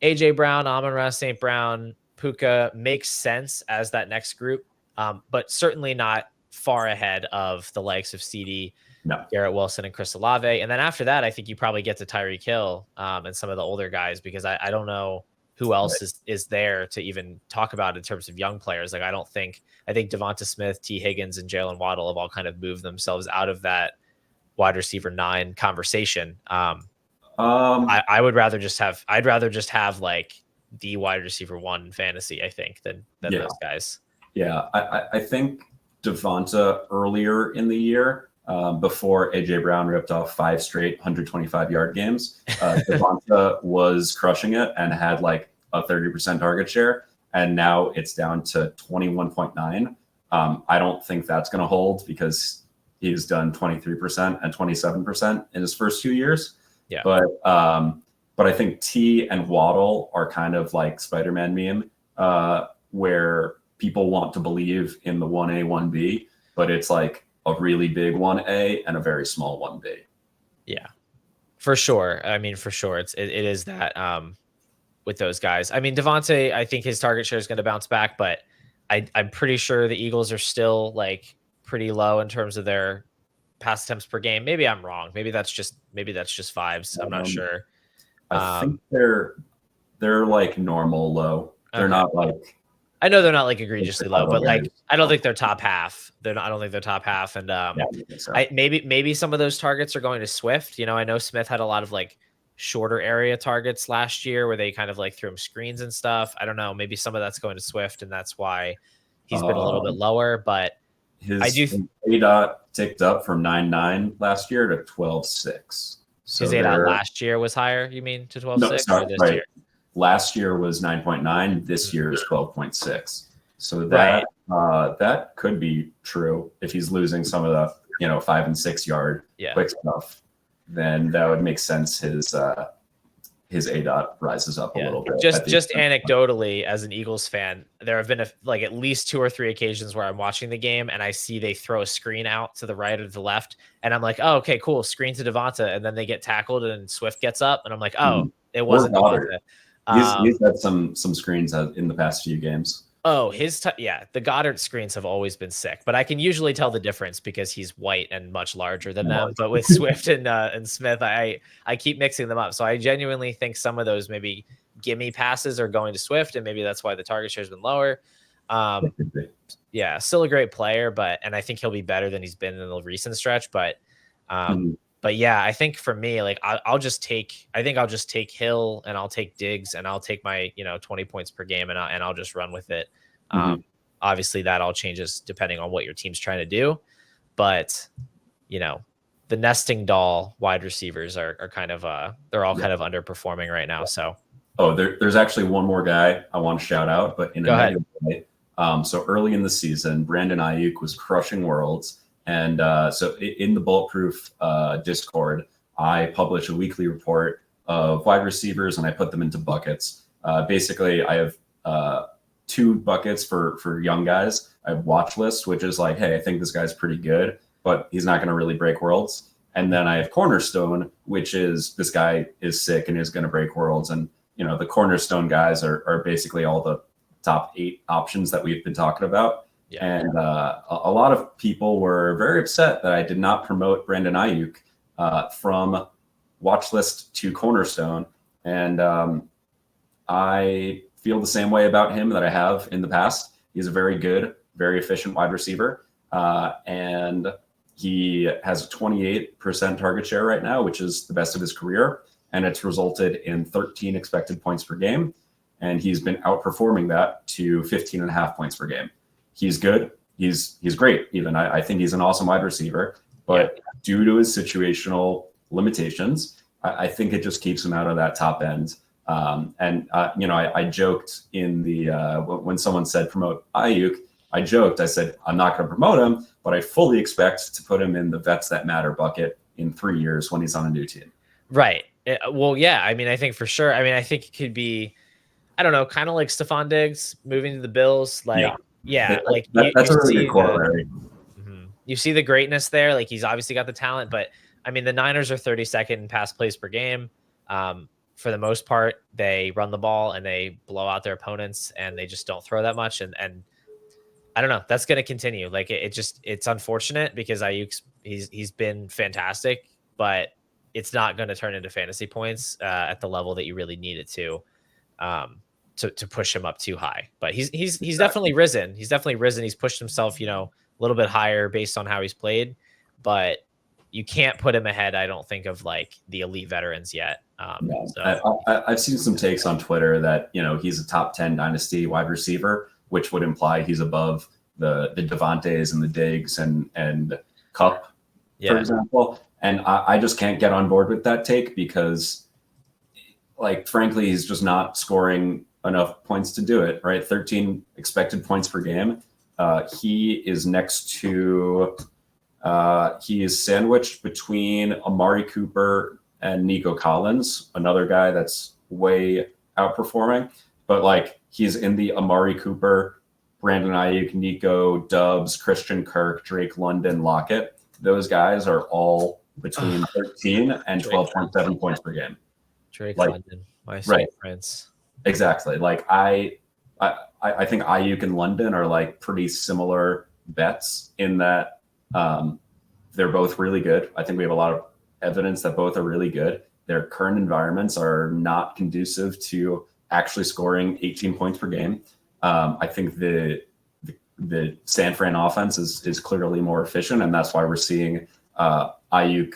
AJ Brown, Amon-Ra St. Brown, Puka makes sense as that next group, but certainly not far ahead of the likes of CD,
No.
Garrett Wilson and Chris Olave. And then after that, I think you probably get to Tyreek Hill and some of the older guys, because I don't know who else is there to even talk about in terms of young players. Like, I think Devonta Smith, T. Higgins, and Jalen Waddle have all kind of moved themselves out of that wide receiver 9 conversation. I would rather just have, like the wide receiver 1 in fantasy, I think, than those guys.
Yeah. I think Devonta earlier in the year, before AJ Brown ripped off 5 straight 125-yard games, Devonta was crushing it and had like a 30% target share. And now it's down to 21.9. I don't think that's going to hold, because he's done 23% and 27% in his first 2 years.
Yeah.
But I think T and Waddle are kind of like Spider-Man meme, where people want to believe in the 1A, 1B, but it's like a really big 1A and a very small 1B.
Yeah, for sure. I mean, for sure. It is that with those guys. I mean, Devontae, I think his target share is going to bounce back, but I'm pretty sure the Eagles are still like pretty low in terms of their pass attempts per game. Maybe I'm wrong. Maybe that's just vibes. I'm not sure.
I think they're like normal low. They're not like,
I know they're not like egregiously low, but like I don't think they're top half. I don't think they're top half. And maybe some of those targets are going to Swift. You know, I know Smith had a lot of like shorter area targets last year where they kind of like threw him screens and stuff. I don't know. Maybe some of that's going to Swift, and that's why he's been a little bit lower. But
his ADOT ticked up from 9.9 last year to 12.6. So
his ADOT last year was higher, you mean, to 12.6?
No, right. Year? Last year was 9.9. This year is 12.6. So that that could be true. If he's losing some of the 5 and 6 yard quick stuff, then that would make sense. His ADOT rises up a little bit.
Just anecdotally, as an Eagles fan, there have been at least 2 or 3 occasions where I'm watching the game and I see they throw a screen out to the right or the left, and I'm like, oh, okay, cool, screen to Devonta, and then they get tackled and Swift gets up, and I'm like, oh, it wasn't Devonta.
He's had some screens in the past few games.
Oh, the Goddard screens have always been sick, but I can usually tell the difference because he's white and much larger than them. But with Swift and Smith, I keep mixing them up. So I genuinely think some of those maybe gimme passes are going to Swift, and maybe that's why the target share has been lower. Still a great player, and I think he'll be better than he's been in the recent stretch. But yeah, I think for me, like I'll just take Hill, and I'll take Diggs, and I'll take my 20 points per game, and I'll just run with it. Obviously, that all changes depending on what your team's trying to do, but the nesting doll wide receivers are kind of they're all kind of underperforming right now. So
there's actually one more guy I want to shout out, but in a negative way. So early in the season, Brandon Ayuk was crushing worlds. And so in the Bulletproof Discord, I publish a weekly report of wide receivers, and I put them into buckets. Basically, I have 2 buckets for young guys. I have watch list, which is like, hey, I think this guy's pretty good, but he's not going to really break worlds. And then I have cornerstone, which is this guy is sick and is going to break worlds. And the cornerstone guys are basically all the top 8 options that we've been talking about. Yeah. And a lot of people were very upset that I did not promote Brandon Ayuk from watch list to cornerstone. And I feel the same way about him that I have in the past. He's a very good, very efficient wide receiver. And he has a 28% target share right now, which is the best of his career. And it's resulted in 13 expected points per game. And he's been outperforming that to 15.5 points per game. He's good. He's great. Even I think he's an awesome wide receiver, but due to his situational limitations, I think it just keeps him out of that top end. I joked in the when someone said promote Ayuk, I said I'm not going to promote him, but I fully expect to put him in the vets that matter bucket in 3 years when he's on a new team.
Right. Well, yeah. I mean, I think for sure. I mean, I think it could be, I don't know, kind of like Stephon Diggs moving to the Bills, like. Yeah, like
that's a really good corollary.
You see the greatness there. Like, he's obviously got the talent, but I mean, the Niners are 32nd in pass plays per game. For the most part, they run the ball and they blow out their opponents, and they just don't throw that much. And I don't know, that's going to continue. Like, it's unfortunate because Ayuk's He's been fantastic, but it's not going to turn into fantasy points at the level that you really need it to push him up too high. But he's definitely risen. He's definitely risen. He's pushed himself, a little bit higher based on how he's played, but you can't put him ahead, I don't think, of like the elite veterans yet.
No. I've seen some takes on Twitter that he's a top 10 dynasty wide receiver, which would imply he's above the Devontaes and the Diggs and Cup, for example. And I just can't get on board with that take because, like, frankly, he's just not scoring enough points to do it, right? 13 expected points per game. He is next to, he is sandwiched between Amari Cooper and Nico Collins, another guy that's way outperforming. But, like, he's in the Amari Cooper, Brandon Ayuk, Nico, Dubs, Christian Kirk, Drake London, Lockett. Those guys are all between 13 and 12.7 points per game.
Drake London, my sweet prince.
Exactly. Like I think Ayuk and London are like pretty similar bets in that they're both really good. I think we have a lot of evidence that both are really good. Their current environments are not conducive to actually scoring 18 points per game. I think the San Fran offense is clearly more efficient, and that's why we're seeing Ayuk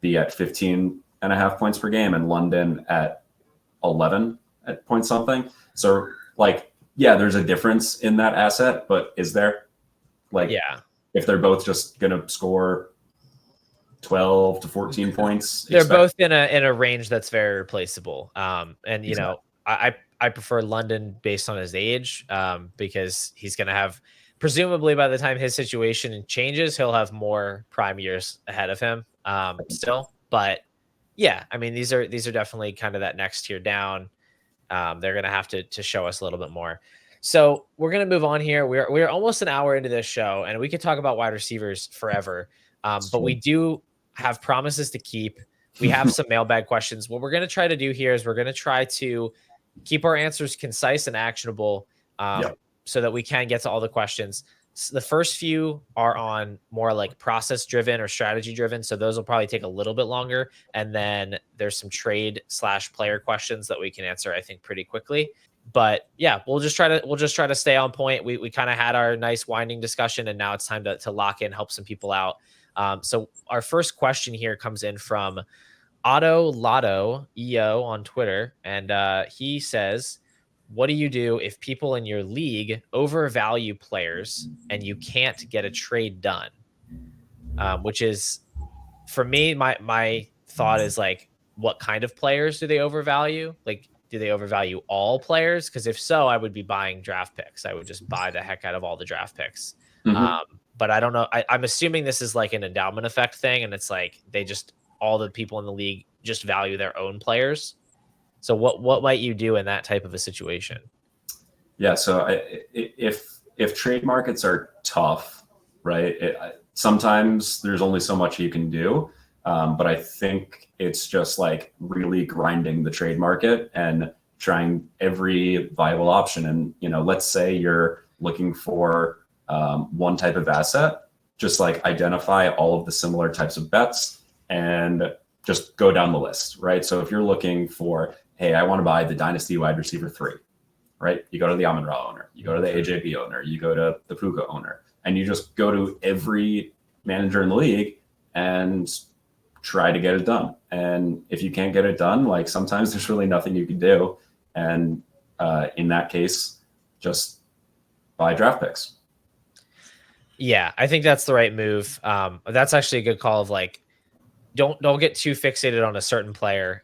be at 15.5 points per game and London at 11 at point something. So, like, yeah, there's a difference in that asset, but is there? Like, if they're both just going to score 12 to 14 points,
they're both in a range that's very replaceable. And I prefer London based on his age, because he's going to have, presumably by the time his situation changes, he'll have more prime years ahead of him still. But yeah, I mean, these are definitely kind of that next tier down. They're going to have to show us a little bit more. So we're going to move on here. We're almost an hour into this show, and we could talk about wide receivers forever. But we do have promises to keep. We have some mailbag questions. What we're going to try to do here is we're going to try to keep our answers concise and actionable, so that we can get to all the questions. So the first few are on more like process driven or strategy driven. So those will probably take a little bit longer. And then there's some trade/player questions that we can answer, I think, pretty quickly. But yeah, we'll just try to stay on point. We kind of had our nice winding discussion, and now it's time to lock in, help some people out. So our first question here comes in from Otto Lotto EO on Twitter. And he says, what do you do if people in your league overvalue players and you can't get a trade done? Which is, for me, my thought is like, what kind of players do they overvalue? Like, do they overvalue all players? Because if so, I would be buying draft picks. I would just buy the heck out of all the draft picks. But I don't know. I'm assuming this is like an endowment effect thing, and it's like all the people in the league just value their own players. So what might you do in that type of a situation?
Yeah, so if trade markets are tough, right, sometimes there's only so much you can do. But I think it's just like really grinding the trade market and trying every viable option. And, let's say you're looking for one type of asset, just like identify all of the similar types of bets and just go down the list, right? So if you're looking for, hey, I want to buy the Dynasty wide receiver 3, right? You go to the Amon-Ra owner, you go to the AJB owner, you go to the Puka owner, and you just go to every manager in the league and try to get it done. And if you can't get it done, like, sometimes there's really nothing you can do. And in that case, just buy draft picks.
Yeah, I think that's the right move. That's actually a good call of like, don't get too fixated on a certain player.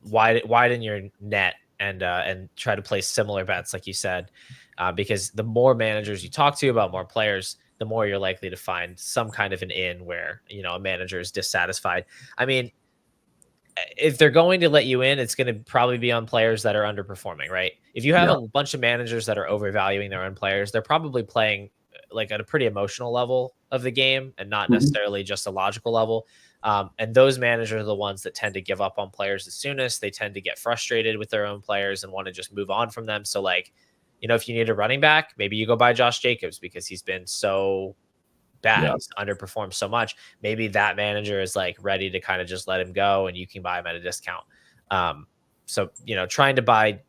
Widen your net and try to place similar bets, like you said, because the more managers you talk to about more players, the more you're likely to find some kind of an in where, a manager is dissatisfied. I mean, if they're going to let you in, it's going to probably be on players that are underperforming, right? If you have a bunch of managers that are overvaluing their own players, they're probably playing like at a pretty emotional level of the game and not necessarily just a logical level. And those managers are the ones that tend to give up on players the soonest. They tend to get frustrated with their own players and want to just move on from them. So, like, if you need a running back, maybe you go buy Josh Jacobs because he's been so bad.
Yeah.
He's underperformed so much. Maybe that manager is like ready to kind of just let him go, and you can buy him at a discount. So trying to buy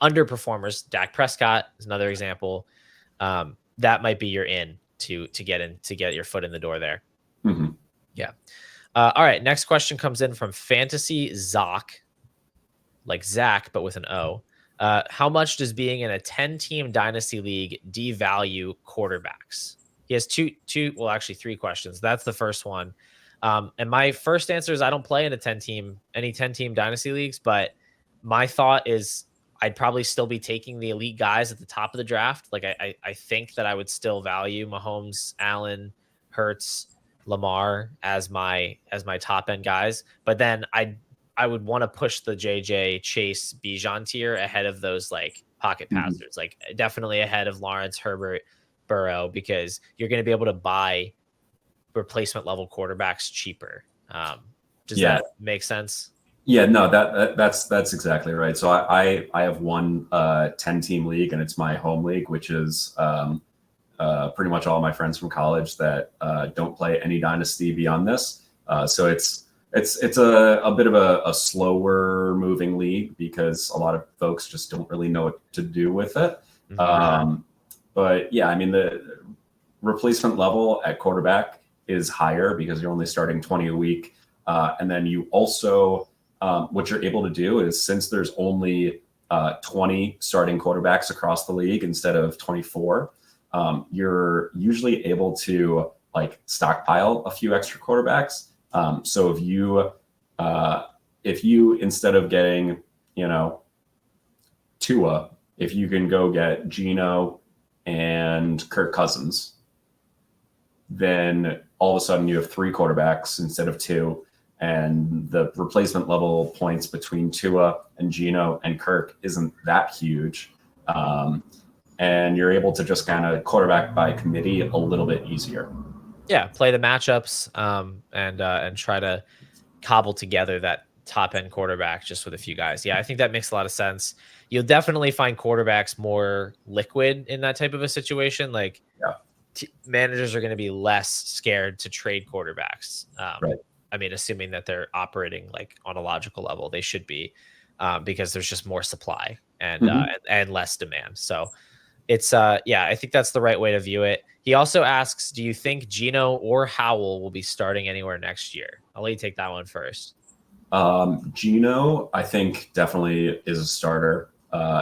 underperformers. Dak Prescott is another example. That might be your in to get your foot in the door there.
Mm-hmm.
Yeah. All right. Next question comes in from Fantasy Zoc, like Zach, but with an O. How much does being in a 10-team dynasty league devalue quarterbacks? He has actually three questions. That's the first one. And my first answer is I don't play in any 10-team dynasty leagues, but my thought is I'd probably still be taking the elite guys at the top of the draft. Like I think that I would still value Mahomes, Allen, Hurts, Lamar as my top end guys, but then I would want to push the JJ Chase Bijan tier ahead of those like pocket passers, like definitely ahead of Lawrence, Herbert, Burrow, because you're going to be able to buy replacement level quarterbacks cheaper. Does that make sense?
Yeah, no, that's exactly right. So I have one 10-team league, and it's my home league, which is pretty much all my friends from college that don't play any dynasty beyond this. So it's a bit of a slower moving league because a lot of folks just don't really know what to do with it. But yeah, I mean, the replacement level at quarterback is higher because you're only starting 20 a week. And then you also, what you're able to do is, since there's only 20 starting quarterbacks across the league instead of 24, you're usually able to like stockpile a few extra quarterbacks. So if you instead of getting, Tua, if you can go get Geno and Kirk Cousins, then all of a sudden you have three quarterbacks instead of two, and the replacement level points between Tua and Geno and Kirk isn't that huge. And you're able to just kind of quarterback by committee a little bit easier.
Yeah, play the matchups and try to cobble together that top end quarterback just with a few guys. Yeah, I think that makes a lot of sense. You'll definitely find quarterbacks more liquid in that type of a situation. Like managers are going to be less scared to trade quarterbacks.
Right.
I mean, assuming that they're operating like on a logical level, they should be, because there's just more supply and less demand. So it's I think that's the right way to view it. He also asks, do you think Geno or Howell will be starting anywhere next year? I'll let you take that one first.
Geno, I think definitely is a starter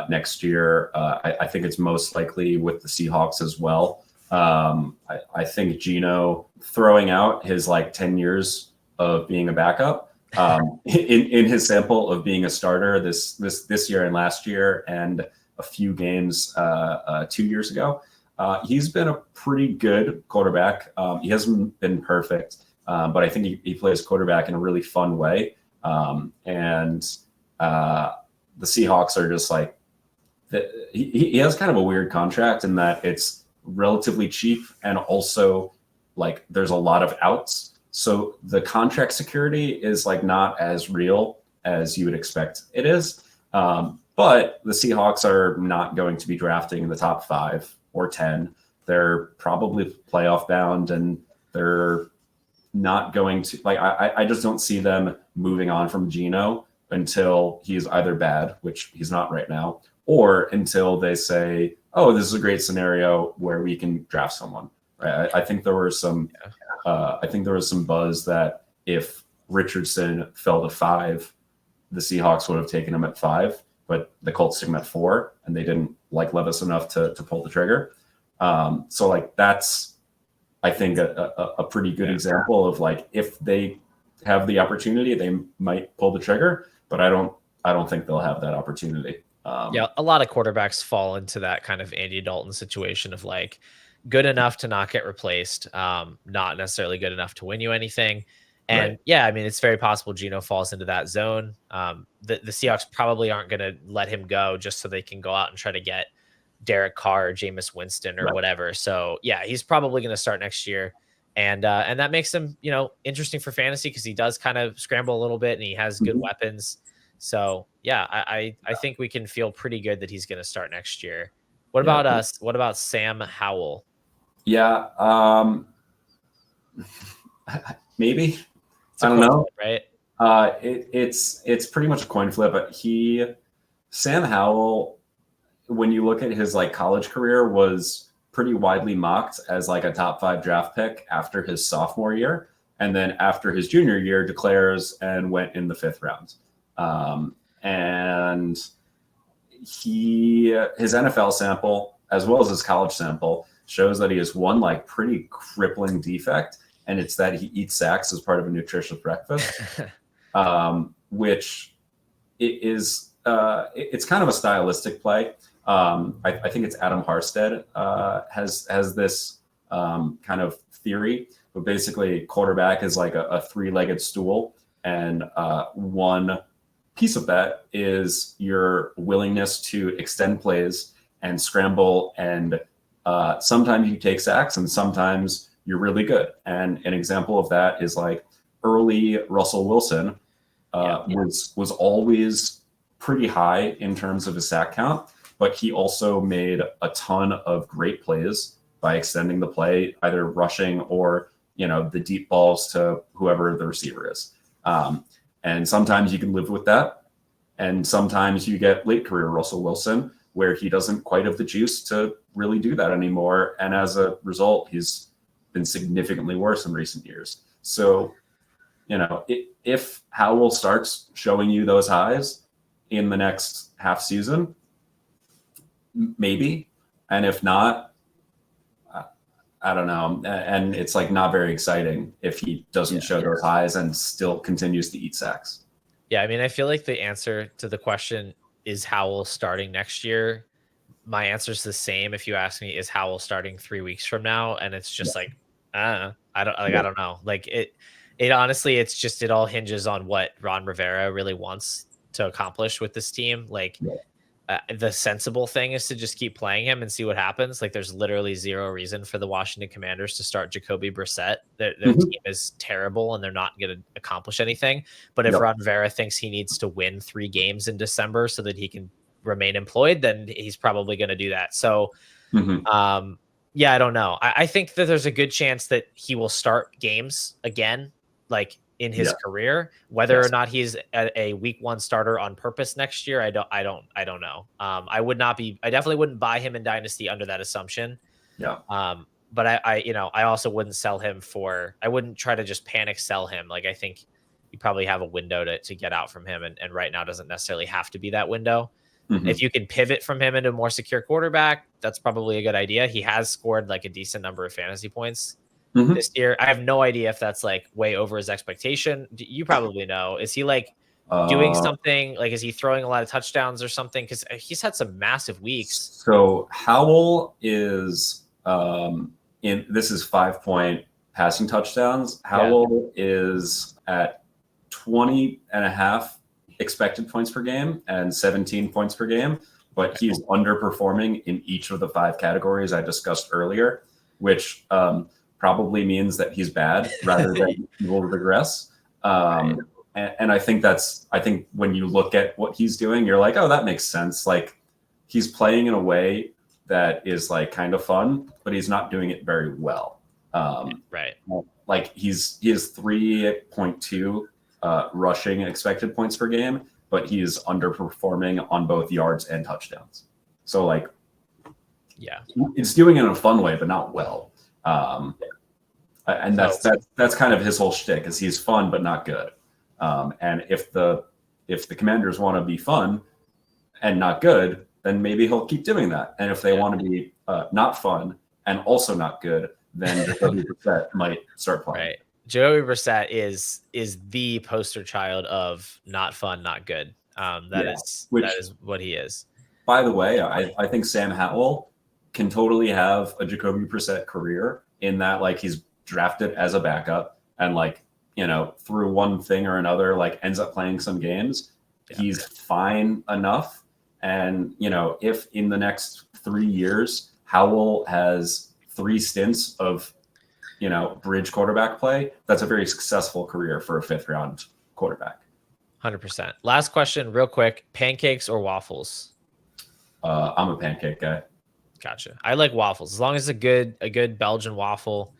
next year. I think it's most likely with the Seahawks as well. I think Geno throwing out his like 10 years of being a backup in his sample of being a starter this year and last year and a few games 2 years ago. He's been a pretty good quarterback. He hasn't been perfect, but I think he plays quarterback in a really fun way. And the Seahawks are just like, he has kind of a weird contract in that it's relatively cheap and also like there's a lot of outs. So the contract security is like not as real as you would expect it is. But the Seahawks are not going to be drafting in the top 5 or 10. They're probably playoff bound, and they're not going to like, I just don't see them moving on from Geno until he's either bad, which he's not right now, or until they say, oh, this is a great scenario where we can draft someone. Right? I think there were some, some buzz that if Richardson fell to 5, the Seahawks would have taken him at 5, but the Colts took him at 4, and they didn't like Levis enough to pull the trigger. So like that's, I think a pretty good example of like, if they have the opportunity, they might pull the trigger, but I don't think they'll have that opportunity.
A lot of quarterbacks fall into that kind of Andy Dalton situation of like good enough to not get replaced, not necessarily good enough to win you anything. And I mean, it's very possible Geno falls into that zone. The Seahawks probably aren't going to let him go just so they can go out and try to get Derek Carr or Jameis Winston or whatever. So yeah, he's probably going to start next year. And that makes him, interesting for fantasy because he does kind of scramble a little bit and he has good weapons. So yeah, I think we can feel pretty good that he's going to start next year. What about us? What about Sam Howell?
Yeah. Maybe.
It's a
I don't
coin
know.
flip, right?
It's pretty much a coin flip, but Sam Howell, when you look at his like college career, was pretty widely mocked as like a top 5 draft pick after his sophomore year, and then after his junior year declares and went in the 5th round. And his NFL sample as well as his college sample shows that he has one like pretty crippling defect, and it's that he eats sacks as part of a nutritious breakfast, which it's kind of a stylistic play. I think it's Adam Harstead has this kind of theory, but basically quarterback is like a 3-legged stool, and one piece of that is your willingness to extend plays and scramble, and sometimes you take sacks and sometimes you're really good. And an example of that is like early Russell Wilson was always pretty high in terms of his sack count, but he also made a ton of great plays by extending the play, either rushing or, the deep balls to whoever the receiver is. And sometimes you can live with that. And sometimes you get late career Russell Wilson, where he doesn't quite have the juice to really do that anymore. And as a result, he's been significantly worse in recent years. So, if Howell starts showing you those highs in the next half season, maybe. And if not, I don't know. And it's like not very exciting if he doesn't show those highs and still continues to eat sacks.
Yeah, I mean, I feel like the answer to the question, is Howell starting next year? My answer is the same. If you ask me, is Howell starting 3 weeks from now? And it's just like, I don't know. Like it honestly, it all hinges on what Ron Rivera really wants to accomplish with this team. Like the sensible thing is to just keep playing him and see what happens. Like there's literally zero reason for the Washington Commanders to start Jacoby Brissett. Their team is terrible and they're not going to accomplish anything. But if Ron Rivera thinks he needs to win 3 games in December so that he can remain employed, then he's probably going to do that. So, I don't know. I think that there's a good chance that he will start games again, like in his career. Whether or not he's a week 1 starter on purpose next year, I don't know. I definitely wouldn't buy him in Dynasty under that assumption. But I also wouldn't sell him I wouldn't try to just panic sell him. Like I think you probably have a window to get out from him, and right now doesn't necessarily have to be that window. If you can pivot from him into a more secure quarterback, that's probably a good idea. He has scored like a decent number of fantasy points this year. I have no idea if that's like way over his expectation. You probably know. Is he like doing something? Like, is he throwing a lot of touchdowns or something? Because he's had some massive weeks.
So Howell is this is 5-point passing touchdowns. Howell is at 20.5 expected points per game and 17 points per game, but he's underperforming in each of the 5 categories I discussed earlier, which probably means that he's bad rather than he will regress. And I think when you look at what he's doing, you're like, oh, that makes sense. Like he's playing in a way that is like kind of fun, but he's not doing it very well. Like he has 3.2 rushing expected points per game, but he is underperforming on both yards and touchdowns. So like, it's doing it in a fun way, but not well. And that's kind of his whole shtick, is he's fun but not good. And if the Commanders want to be fun and not good, then maybe he'll keep doing that. And if they want to be not fun and also not good, then Jacoby Brissett might start playing.
Right. Jacoby Brissett is the poster child of not fun, not good. That is what he is.
By the way, I think Sam Howell can totally have a Jacoby Brissett career, in that like he's drafted as a backup and like, through one thing or another, like ends up playing some games. He's fine enough. And, if in the next 3 years, Howell has 3 stints of, bridge quarterback play, that's a very successful career for a 5th round quarterback.
100%. Last question, real quick: pancakes or waffles?
I'm a pancake guy.
Gotcha. I like waffles as long as it's a good Belgian waffle.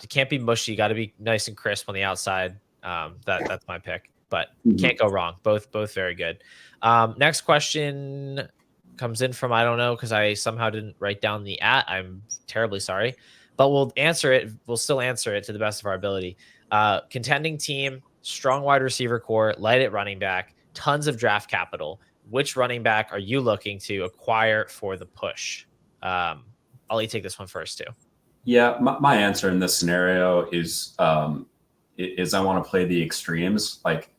can't be mushy. Got to be nice and crisp on the outside. That's my pick, but can't go wrong. Both very good. Next question comes in from, I don't know, because I somehow didn't write down the @. I'm terribly sorry, but we'll answer it. We'll still answer it to the best of our ability. Contending team, strong wide receiver core, light at running back, tons of draft capital. Which running back are you looking to acquire for the push? I'll let you take this one first too.
Yeah, my answer in this scenario is I want to play the extremes. Like,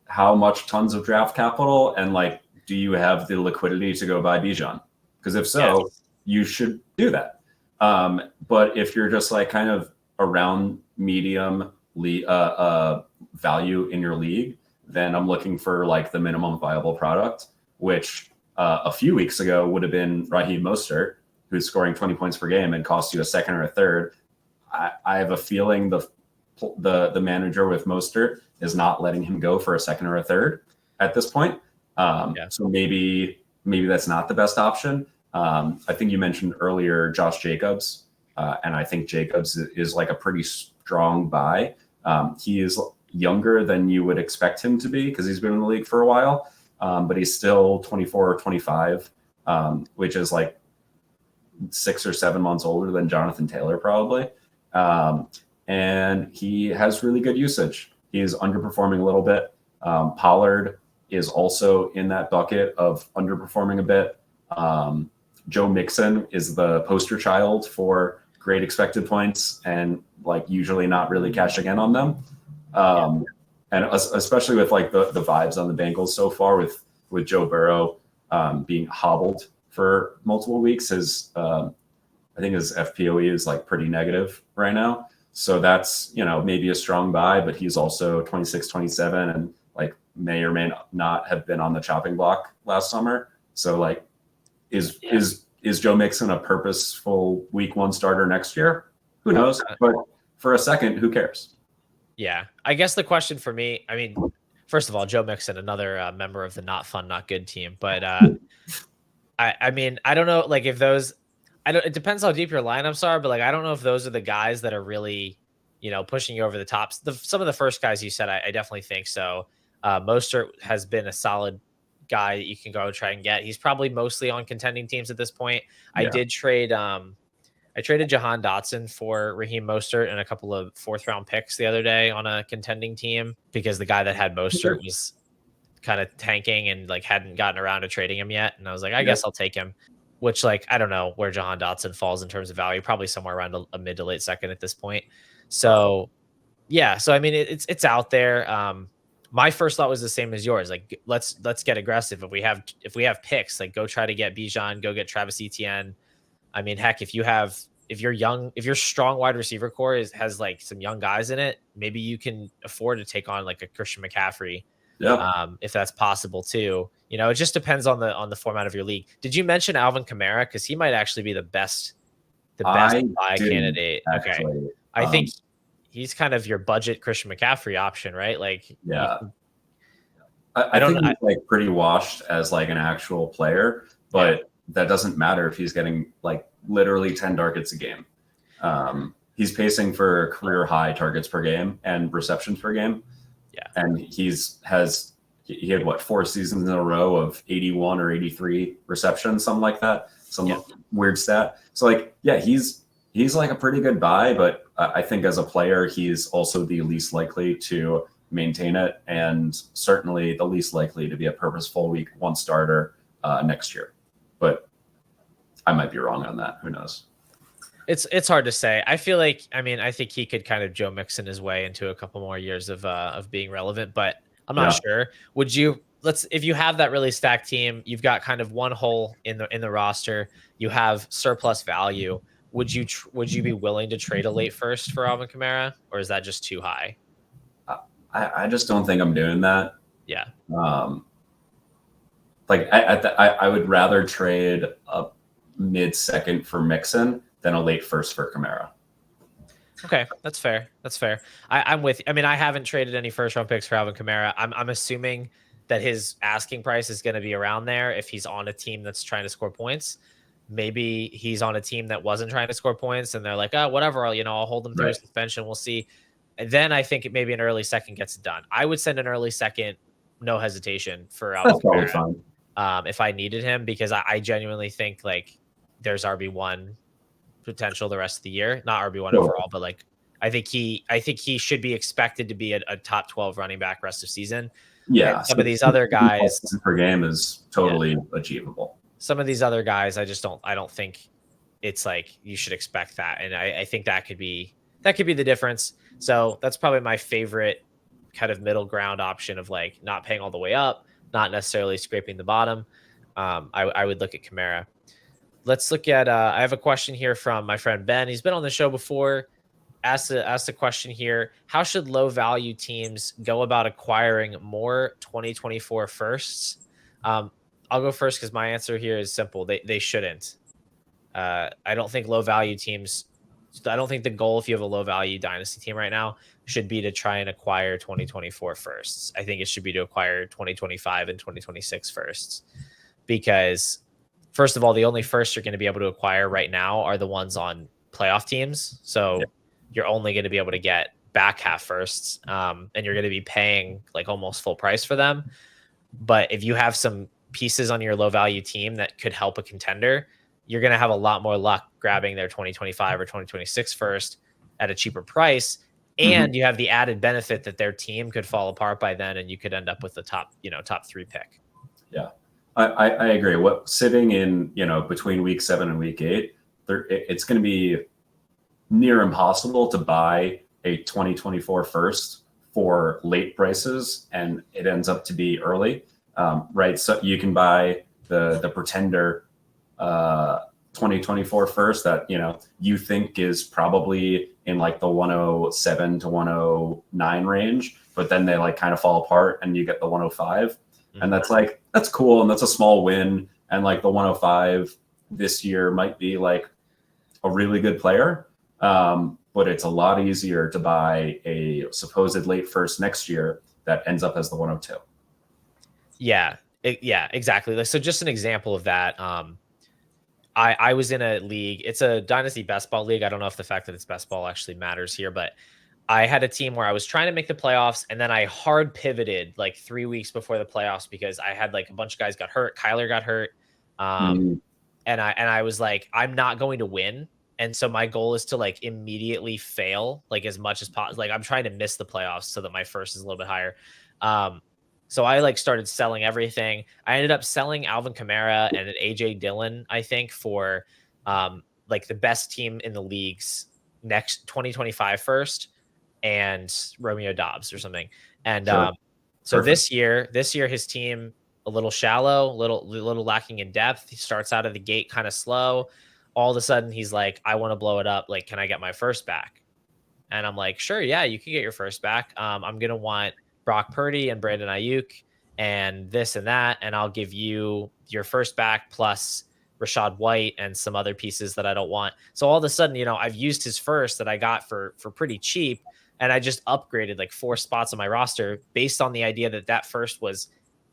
how much tons of draft capital, and like, do you have the liquidity to go buy Bijan? Because if so,
Yes.
you should do that. But if you're just like kind of around medium value in your league, then I'm looking for like the minimum viable product, which a few weeks ago would have been Raheem Mostert, who's scoring 20 points per game and costs you a second or a third. I have a feeling the manager with Mostert is not letting him go for a second or a third at this point. So maybe that's not the best option. I think you mentioned earlier Josh Jacobs, and I think Jacobs is like a pretty strong buy. He is younger than you would expect him to be because he's been in the league for a while, but he's still 24 or 25, which is like 6 or 7 months older than Jonathan Taylor probably. And he has really good usage. He is underperforming a little bit. Pollard is also in that bucket of underperforming a bit. Joe Mixon is the poster child for great expected points and like usually not really cashing in on them. And especially with like the vibes on the Bengals so far with Joe Burrow being hobbled for multiple weeks, I think his FPOE is like pretty negative right now. So that's, maybe a strong buy, but he's also 26, 27 and like may or may not have been on the chopping block last summer. So like, is Joe Mixon a purposeful week 1 starter next year? Who knows? But for a second, who cares?
Yeah, I guess the question for me, I mean, first of all, Joe Mixon, another member of the not fun, not good team. But I mean, I don't know, like if those, it depends how deep your lineups are, but like, I don't know if those are the guys that are really, pushing you over the top. Some of the first guys you said, I definitely think so. Mostert has been a solid guy that you can go try and get. He's probably mostly on contending teams at this point.
Yeah.
I traded Jahan Dotson for Raheem Mostert and a couple of 4th round picks the other day on a contending team because the guy that had Mostert was kind of tanking and like hadn't gotten around to trading him yet. And I was like, I guess I'll take him, which like, I don't know where Jahan Dotson falls in terms of value, probably somewhere around a mid to late second at this point. So yeah. So, I mean, it's out there. My first thought was the same as yours. Like, let's get aggressive. If we have picks, like go try to get Bijan, go get Travis Etienne. I mean, heck, if your strong wide receiver core has like some young guys in it, maybe you can afford to take on like a Christian McCaffrey.
Yeah.
If that's possible too. It just depends on the format of your league. Did you mention Alvin Kamara? Because he might actually be the best buy candidate.
Actually.
Okay. I think he's kind of your budget Christian McCaffrey option, right? Like,
yeah. I think he's like pretty washed as like an actual player, but that doesn't matter if he's getting like literally 10 targets a game. He's pacing for career high targets per game and receptions per game.
Yeah.
And he had what, 4 seasons in a row of 81 or 83 receptions, something like that. Some weird stat. So like, yeah, he's like a pretty good buy, but I think as a player, he's also the least likely to maintain it and certainly the least likely to be a purposeful week 1 starter next year. But I might be wrong on that. Who knows?
It's hard to say. I feel like, I mean, I think he could kind of Joe Mixon his way into a couple more years of being relevant, but I'm not sure. If you have that really stacked team, you've got kind of one hole in the roster, you have surplus value. Would you be willing to trade a late first for Alvin Kamara, or is that just too high?
I just don't think I'm doing that.
Yeah.
Like I would rather trade a mid-second for Mixon than a late first for Kamara.
Okay, that's fair. I'm with you. I mean, I haven't traded any first round picks for Alvin Kamara. I'm assuming that his asking price is going to be around there if he's on a team that's trying to score points. maybe he's on a team that wasn't trying to score points and they're like, oh, whatever, I'll hold him through his suspension. We'll see. And then I think maybe an early second gets it done. I would send an early second, no hesitation for Alvin Kamara, if I needed him, because I genuinely think like there's RB1 potential the rest of the year. Not RB1 overall, but like I think he should be expected to be a top 12 running back rest of season.
Yeah.
And some of these other guys
per game is totally achievable.
Some of these other guys, I don't think it's like you should expect that. And I think that could be the difference. So that's probably my favorite kind of middle ground option of like not paying all the way up, not necessarily scraping the bottom. I would look at Kamara. Let's look at, I have a question here from my friend Ben. He's been on the show before. Asked a question here. How should low value teams go about acquiring more 2024 firsts? I'll go first because my answer here is simple. They shouldn't. I don't think low value teams. I don't think the goal, if you have a low value dynasty team right now, should be to try and acquire 2024 firsts. I think it should be to acquire 2025 and 2026 firsts, because first of all, the only firsts you're going to be able to acquire right now are the ones on playoff teams. So you're only going to be able to get back half firsts, and you're going to be paying like almost full price for them. But if you have some pieces on your low value team that could help a contender, you're going to have a lot more luck grabbing their 2025 or 2026 first at a cheaper price. And you have the added benefit that their team could fall apart by then, and you could end up with the top 3 pick.
Yeah, I agree. What sitting in, between week 7 and week 8, it's going to be near impossible to buy a 2024 first for late prices, and it ends up to be early, right? So you can buy the pretender 2024 first that you think is probably in like the 107 to 109 range, but then they like kind of fall apart and you get the 105, and that's cool, and that's a small win. And like the 105 this year might be like a really good player, but it's a lot easier to buy a supposed late first next year that ends up as the 102.
Yeah, exactly. So just an example of that. I was in a league. It's a dynasty best ball league. I don't know if the fact that it's best ball actually matters here, but I had a team where I was trying to make the playoffs, and then I hard pivoted like 3 weeks before the playoffs because I had like a bunch of guys got hurt. Kyler got hurt. And I was like, I'm not going to win. And so my goal is to like immediately fail like as much as possible. Like I'm trying to miss the playoffs so that my first is a little bit higher. So I like started selling everything. I ended up selling Alvin Kamara and an AJ Dillon, I think, for like the best team in the league's next 2025 first, and Romeo Dobbs or something. And so this year his team a little shallow, little lacking in depth. He starts out of the gate kind of slow. All of a sudden he's like, I want to blow it up. Like, can I get my first back? And I'm like, sure, yeah, you can get your first back. I'm gonna want Brock Purdy and Brandon Ayuk and this and that, and I'll give you your first back plus Rashad White and some other pieces that I don't want. So all of a sudden, I've used his first that I got for pretty cheap, and I just upgraded like 4 spots on my roster based on the idea that first was,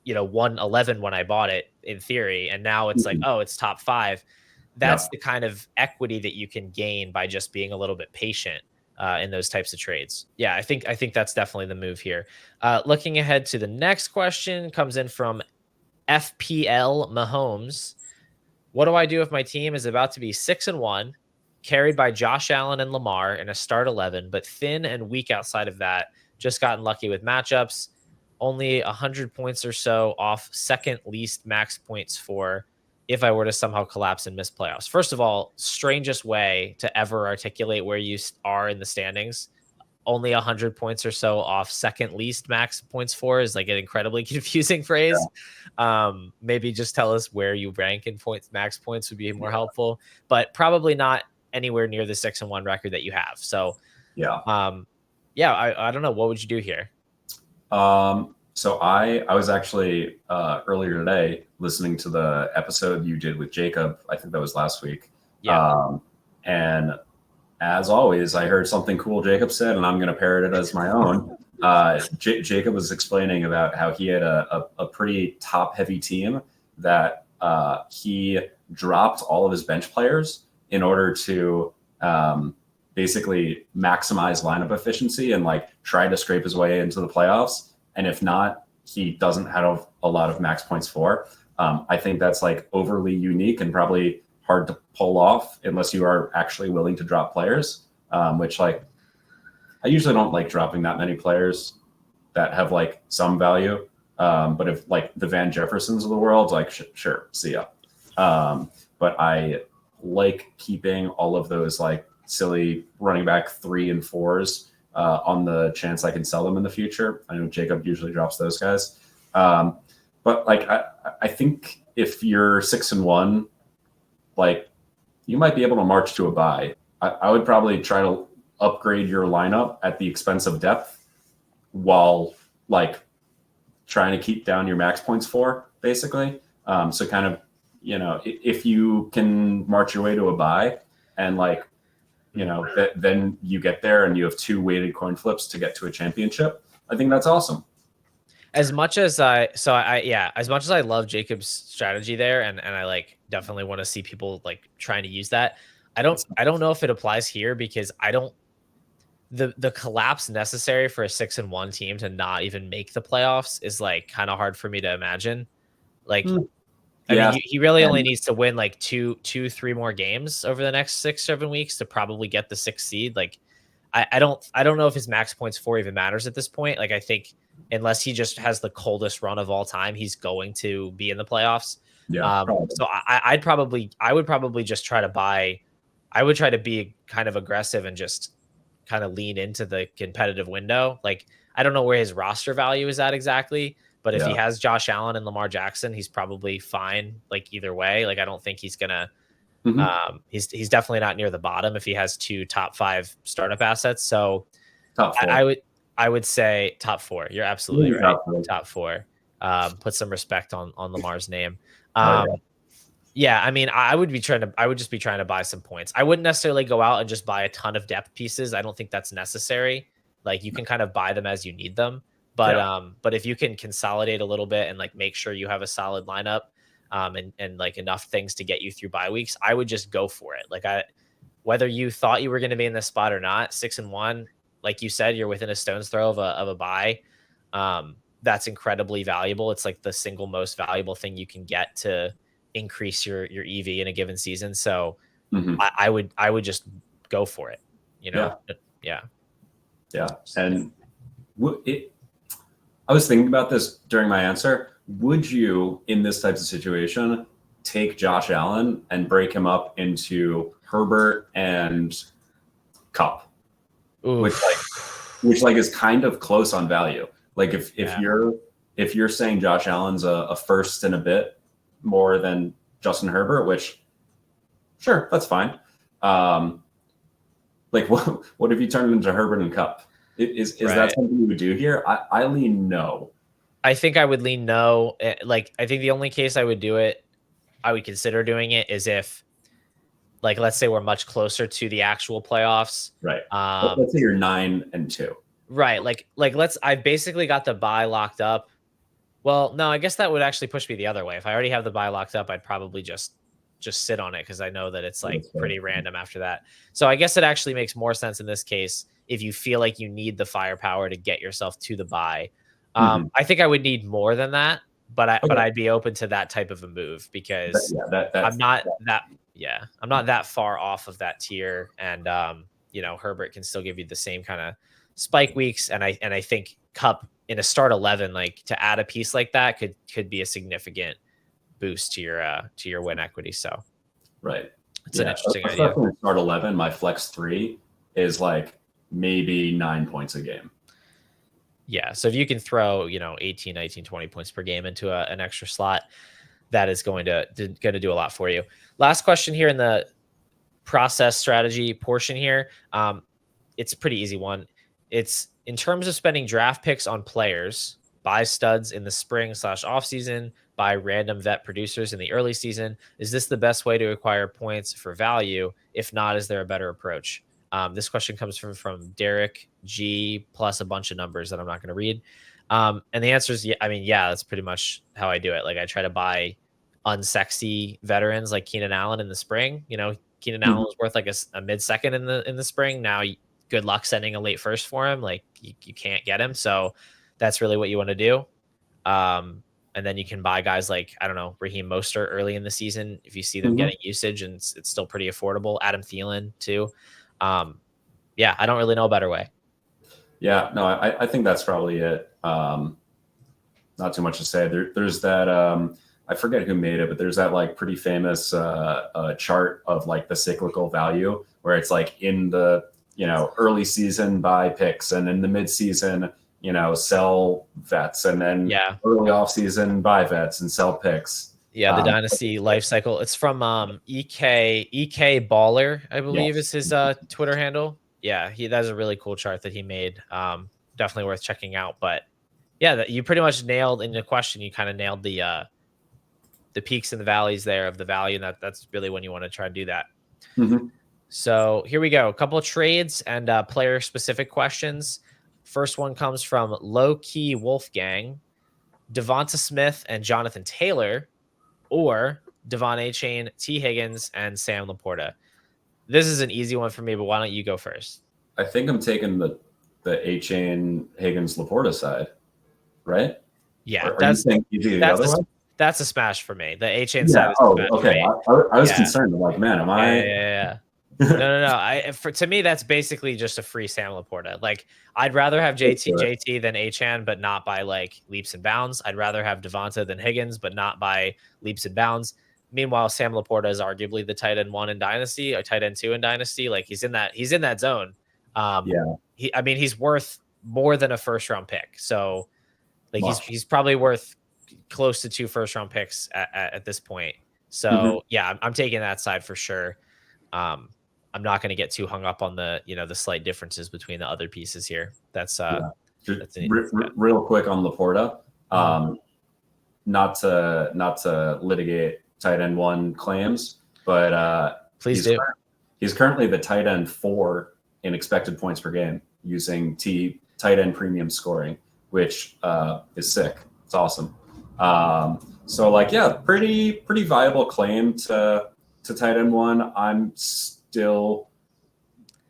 111 when I bought it in theory, and now it's like, oh, it's top 5. That's the kind of equity that you can gain by just being a little bit patient in those types of trades. Yeah, I think that's definitely the move here. Looking ahead to the next question comes in from FPL Mahomes. What do I do if my team is about to be 6-1, carried by Josh Allen and Lamar in a start 11, but thin and weak outside of that? Just gotten lucky with matchups. Only 100 points or so off second least max points for if I were to somehow collapse and miss playoffs. First of all, strangest way to ever articulate where you are in the standings. Only 100 points or so off second least max points for is like an incredibly confusing phrase. Maybe just tell us where you rank in points. Max points would be more helpful, but probably not anywhere near the 6-1 record that you have. So I don't know. What would you do here?
So I was actually earlier today listening to the episode you did with Jacob. I think that was last week. And as always, I heard something cool Jacob said, and I'm going to parrot it as my own. Jacob was explaining about how he had a pretty top heavy team that he dropped all of his bench players in order to basically maximize lineup efficiency and like try to scrape his way into the playoffs. And if not, he doesn't have a lot of max points for. I think that's like overly unique and probably hard to pull off unless you are actually willing to drop players, which like I usually don't like dropping that many players that have like some value. But if like the Van Jeffersons of the world, like sure, see ya. But I like keeping all of those like silly running back 3 and 4s on the chance I can sell them in the future. I know Jacob usually drops those guys. But like I think if you're 6-1, like you might be able to march to a bye. I would probably try to upgrade your lineup at the expense of depth while like trying to keep down your max points for, basically. So kind of, you know, if you can march your way to a bye and like, you know, then you get there and you have 2 weighted coin flips to get to a championship. I think that's awesome.
As much as as much as I love Jacob's strategy there, and I like definitely want to see people like trying to use that. I don't know if it applies here because the collapse necessary for a 6-1 team to not even make the playoffs is like kind of hard for me to imagine. Like, I mean, he really only needs to win like 3 more games over the next 6-7 weeks to probably get the 6th seed. Like, I don't know if his max points for even matters at this point. Like, I think unless he just has the coldest run of all time, he's going to be in the playoffs.
Yeah.
So I would probably just try to buy. I would try to be kind of aggressive and just kind of lean into the competitive window. Like, I don't know where his roster value is at exactly, but if he has Josh Allen and Lamar Jackson, he's probably fine. Like either way, like I don't think he's gonna. He's definitely not near the bottom if he has 2 top 5 startup assets. So
top 4.
I would say top 4. You're absolutely right. Top 4. Put some respect on Lamar's name. Yeah, I mean, I would just be trying to buy some points. I wouldn't necessarily go out and just buy a ton of depth pieces. I don't think that's necessary. Like you can kind of buy them as you need them. But if you can consolidate a little bit and like make sure you have a solid lineup, and like enough things to get you through bye weeks, I would just go for it. Like whether you thought you were going to be in this spot or not, 6-1, like you said, you're within a stone's throw of a bye. That's incredibly valuable. It's like the single most valuable thing you can get to increase your EV in a given season. So I would just go for it, you know? Yeah.
And I was thinking about this during my answer. Would you, in this type of situation, take Josh Allen and break him up into Herbert and Kupp, which is kind of close on value? Like if you're saying Josh Allen's a first and a bit more than Justin Herbert, which sure, that's fine. Like what if you turn it into Herbert and Kupp? Is that something you would do here? I lean no.
I think I would lean no. Like I think the only case I would do it, I would consider doing it is if, like, let's say we're much closer to the actual playoffs.
Right. Let's say you're 9-2.
Right. Like I've basically got the bye locked up. Well, no, I guess that would actually push me the other way. If I already have the bye locked up, I'd probably just sit on it because I know that it's like pretty random after that. So I guess it actually makes more sense in this case if you feel like you need the firepower to get yourself to the bye. I think I would need more than that, but I'd be open to that type of a move because I'm not that far off of that tier, and Herbert can still give you the same kind of spike weeks, and I think Kupp in a start 11, like to add a piece like that could be a significant boost to your win equity. So it's an interesting idea.
In start 11, my flex 3 is like maybe 9 points a game.
Yeah. So if you can throw, 18, 19, 20 points per game into an extra slot, that is going to do a lot for you. Last question here in the process strategy portion here. It's a pretty easy one. It's in terms of spending draft picks on players, buy studs in the spring/off season, buy random vet producers in the early season. Is this the best way to acquire points for value? If not, is there a better approach? This question comes from Derek G plus a bunch of numbers that I'm not going to read. And the answer is, yeah, that's pretty much how I do it. Like I try to buy unsexy veterans like Keenan Allen in the spring. You know, Keenan Allen was worth like a mid-second in the spring. Now, good luck sending a late first for him. Like you can't get him. So that's really what you want to do. And then you can buy guys like, I don't know, Raheem Mostert early in the season if you see them getting usage, and it's still pretty affordable. Adam Thielen too. Yeah, I don't really know a better way.
Yeah, no, I think that's probably it. Not too much to say. There's that I forget who made it, but there's that like pretty famous chart of like the cyclical value where it's like in the early season buy picks, and in the mid season sell vets, and then early off season buy vets and sell picks.
Yeah, the Dynasty life cycle. It's from EK Baller, I believe is his Twitter handle. Yeah, that's a really cool chart that he made. Definitely worth checking out. But yeah, you pretty much nailed in the question. You kind of nailed the peaks and the valleys there of the value, and that's really when you want to try and do that. So here we go. A couple of trades and player specific questions. First one comes from Low Key Wolfgang, Devonta Smith and Jonathan Taylor, or Devon Achane, T. Higgins, and Sam Laporta. This is an easy one for me, but why don't you go first?
I think I'm taking the Achane, Higgins, Laporta side, right?
Yeah,
that's
a smash for me. The Achane side is
a smash okay. I was concerned. I'm like, man, am I?
Yeah. No. To me, that's basically just a free Sam Laporta. Like, I'd rather have JT than Achane, but not by like leaps and bounds. I'd rather have Devonta than Higgins, but not by leaps and bounds. Meanwhile, Sam Laporta is arguably the tight end 1 in Dynasty, or tight end 2 in Dynasty. Like, he's in that zone. He's worth more than a first round pick. So like he's probably worth close to 2 first round picks at this point. So yeah, I'm taking that side for sure. I'm not going to get too hung up on the slight differences between the other pieces here. That's
real quick on Laporta. Not to litigate tight end 1 claims, but
please do.
He's currently the tight end 4 in expected points per game using tight end premium scoring, which is sick. It's awesome. So like, yeah, pretty viable claim to tight end 1. I'm still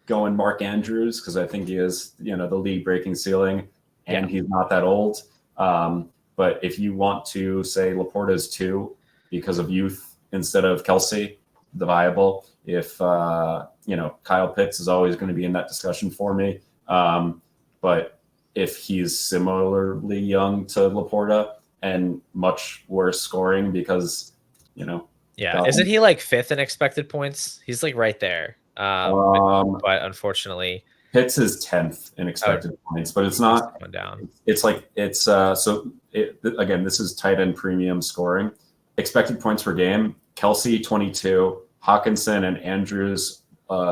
going Mark Andrews because I think he is, the league breaking ceiling, and he's not that old. But if you want to say Laporta's 2 because of youth instead of Kelsey, the viable. If Kyle Pitts is always going to be in that discussion for me, but if he's similarly young to Laporta and much worse scoring because
isn't he like 5th in expected points? He's like right there. But unfortunately,
Pitts is 10th in expected points, but it's not
going down.
It's like again, this is tight end premium scoring. Expected points per game: Kelsey 22, Hawkinson and Andrews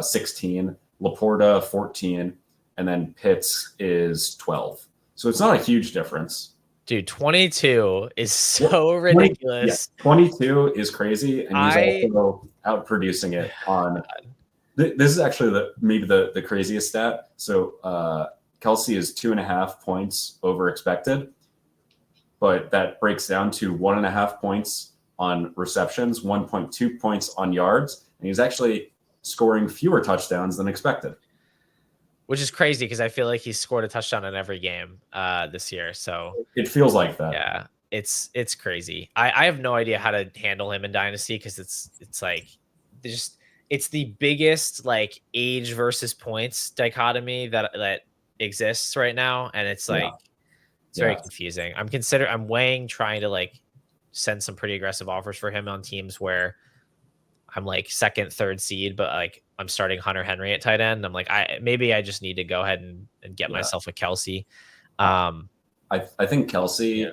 16, Laporta 14, and then Pitts is 12. So it's not a huge difference.
Dude, 22 is so ridiculous.
22 is crazy, and he's also outproducing it on. This is actually maybe the craziest stat. So Kelsey is 2.5 points over expected, but that breaks down to 1.5 points on receptions, 1.2 points on yards, and he's actually scoring fewer touchdowns than expected.
Which is crazy because I feel like he's scored a touchdown in every game this year. So
it feels like that.
Yeah, it's crazy. I have no idea how to handle him in Dynasty because it's like it's the biggest like age versus points dichotomy that exists right now, and it's like it's very confusing. I'm weighing trying to like send some pretty aggressive offers for him on teams where I'm like 2nd, 3rd seed, but like I'm starting Hunter Henry at tight end. I'm like, maybe I just need to go ahead and get myself a Kelsey.
I think Kelsey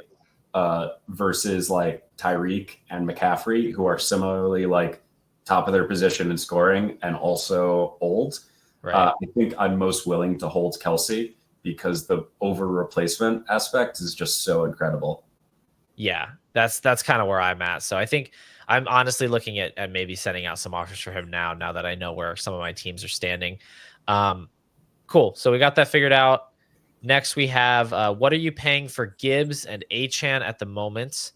versus like Tyreek and McCaffrey, who are similarly like top of their position in scoring and also old. Right. I think I'm most willing to hold Kelsey because the over replacement aspect is just so incredible.
Yeah, that's kind of where I'm at. So I think I'm honestly looking at maybe sending out some offers for him now that I know where some of my teams are standing. Cool. So we got that figured out. Next, we have what are you paying for Gibbs and Achane at the moment?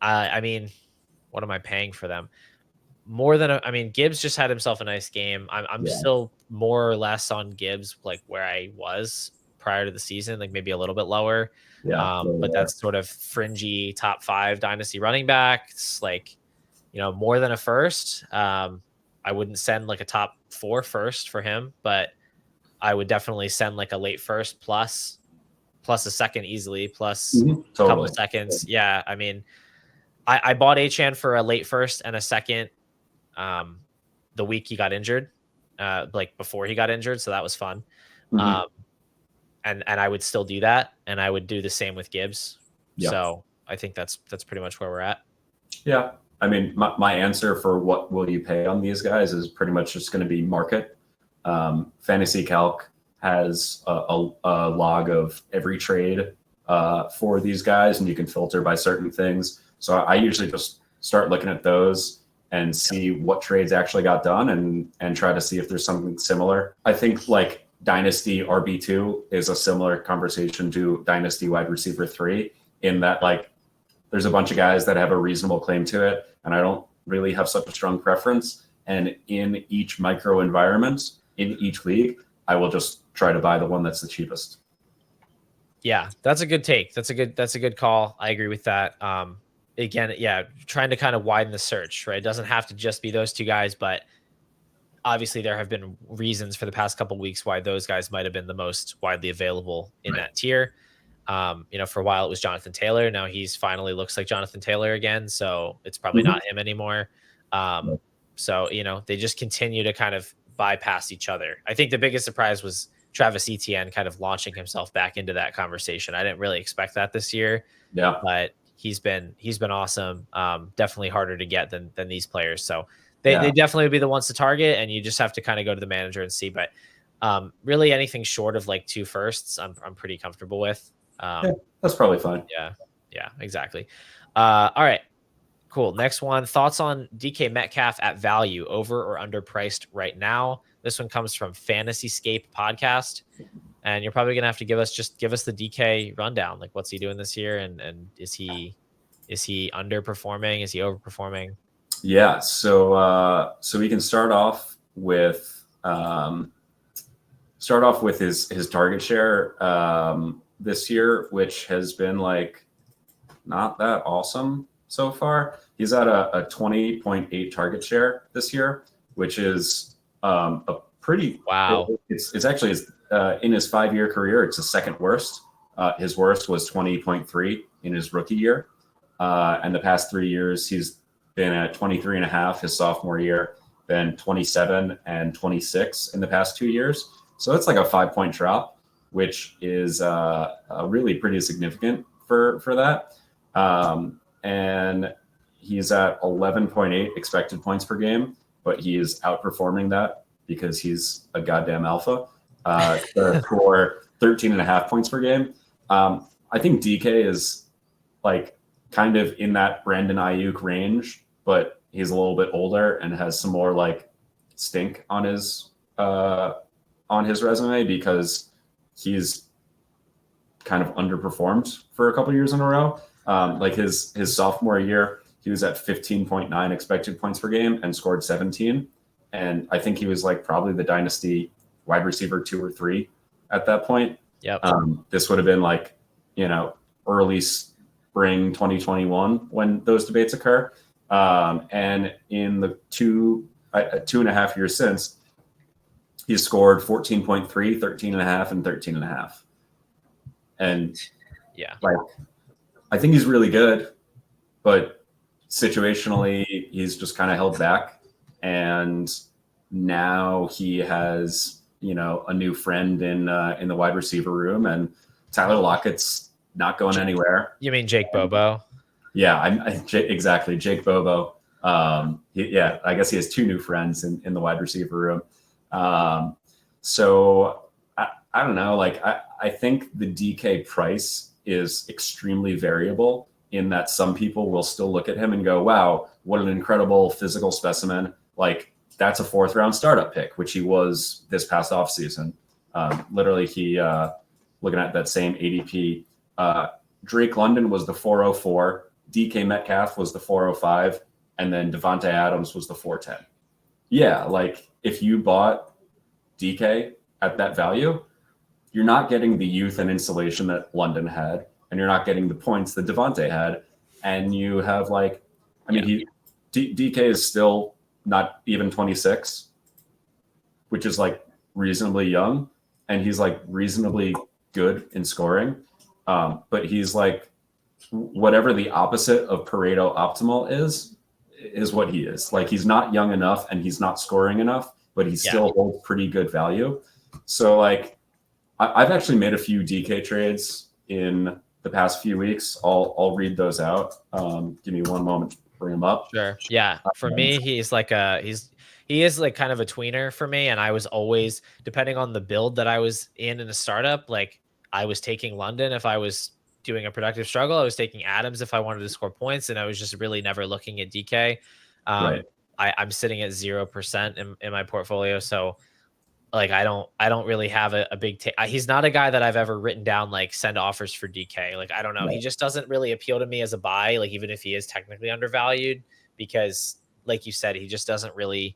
I mean, what am I paying for them? More than I mean, Gibbs just had himself a nice game. I'm
Yeah.
still more or less on Gibbs, like where I was prior to the season, like maybe a little bit lower.
Yeah.
But that's sort of fringy top 5 dynasty running backs, like, more than a first. I wouldn't send like a top 4 first for him, but I would definitely send like a late first plus a second easily, plus a couple
Totally.
seconds. Yeah, I mean, I bought Achan for a late first and a second um, the week he got injured, like before he got injured. So that was fun.
Mhm.
Um, and I would still do that, and I would do the same with Gibbs.
Yeah.
So I think that's pretty much where we're at.
Yeah. I mean, my answer for what will you pay on these guys is pretty much just going to be market. Fantasy Calc has a log of every trade for these guys, and you can filter by certain things. So I usually just start looking at those and see what trades actually got done and try to see if there's something similar. I think like Dynasty RB2 is a similar conversation to Dynasty wide receiver 3 in that like there's a bunch of guys that have a reasonable claim to it, and I don't really have such a strong preference. And in each micro environment, in each league, I will just try to buy the one that's the cheapest.
Yeah, that's a good take. That's a good call. I agree with that. Again, yeah, trying to kind of widen the search, right? It doesn't have to just be those two guys, but obviously there have been reasons for the past couple of weeks why those guys might have been the most widely available in that tier. For a while it was Jonathan Taylor. Now he's finally looks like Jonathan Taylor again, so it's probably not him anymore. So they just continue to kind of bypass each other. I think the biggest surprise was Travis Etienne kind of launching himself back into that conversation. I didn't really expect that this year.
Yeah.
But he's been awesome. Definitely harder to get than these players. So they definitely would be the ones to target, and you just have to kind of go to the manager and see. But really anything short of like 2 firsts, I'm pretty comfortable with.
Yeah, that's probably fine.
Yeah, exactly. All right, cool. Next one, thoughts on DK Metcalf at value, over or underpriced right now? This one comes from Fantasyscape podcast, and you're probably gonna have to give us the DK rundown. Like, what's he doing this year, and is he underperforming? Is he overperforming?
Yeah, so we can start off with his target share this year, which has been like not that awesome so far. He's at a 20.8 target share this year, which is a pretty
wow.
It's actually in his 5-year career, it's the second worst. His worst was 20.3 in his rookie year, and the past 3 years he's been at 23.5 his sophomore year, then 27 and 26 in the past 2 years. So it's like a 5-point drop, which is really pretty significant for that. And he's at 11.8 expected points per game, but he is outperforming that because he's a goddamn alpha for 13.5 points per game. I think DK is like kind of in that Brandon Ayuk range, but he's a little bit older and has some more like stink on his resume because he's kind of underperformed for a couple years in a row. Like his sophomore year, he was at 15.9 expected points per game and scored 17. And I think he was like probably the dynasty wide receiver 2 or 3 at that point.
Yep.
This would have been like, early spring 2021 when those debates occur. And in the 2.5 years since, he's scored 14.3, 13.5, and 13.5. And
yeah,
like, I think he's really good, but situationally, he's just kind of held back. And now he has, a new friend in the wide receiver room, and Tyler Lockett's not going anywhere.
You mean Jake Bobo?
Yeah, exactly, Jake Bobo. I guess he has 2 new friends in the wide receiver room. So I don't know. Like I think the DK price is extremely variable in that some people will still look at him and go, "Wow, what an incredible physical specimen!" Like that's a 4th round startup pick, which he was this past offseason. Literally, he looking at that same ADP. Drake London was the 404 DK Metcalf was the 405, and then Devontae Adams was the 410. Yeah, like if you bought DK at that value, you're not getting the youth and insulation that London had, and you're not getting the points that Devontae had, and you have like, I mean, DK is still not even 26, which is like reasonably young, and he's like reasonably good in scoring. But he's like whatever the opposite of Pareto optimal is what he is. Like he's not young enough and he's not scoring enough, but he still holds pretty good value. So like I've actually made a few DK trades in the past few weeks. I'll read those out. Give me one moment to bring them up.
Sure. Yeah. For me, he's like he is like kind of a tweener for me. And I was always, depending on the build that I was in a startup, like I was taking London if I was doing a productive struggle. I was taking Adams if I wanted to score points, and I was just really never looking at DK.
Right.
I'm sitting at 0% in my portfolio, so like I don't really have a big take. He's not a guy that I've ever written down like send offers for DK. Like I don't know, he just doesn't really appeal to me as a buy. Like even if he is technically undervalued, because like you said, he doesn't really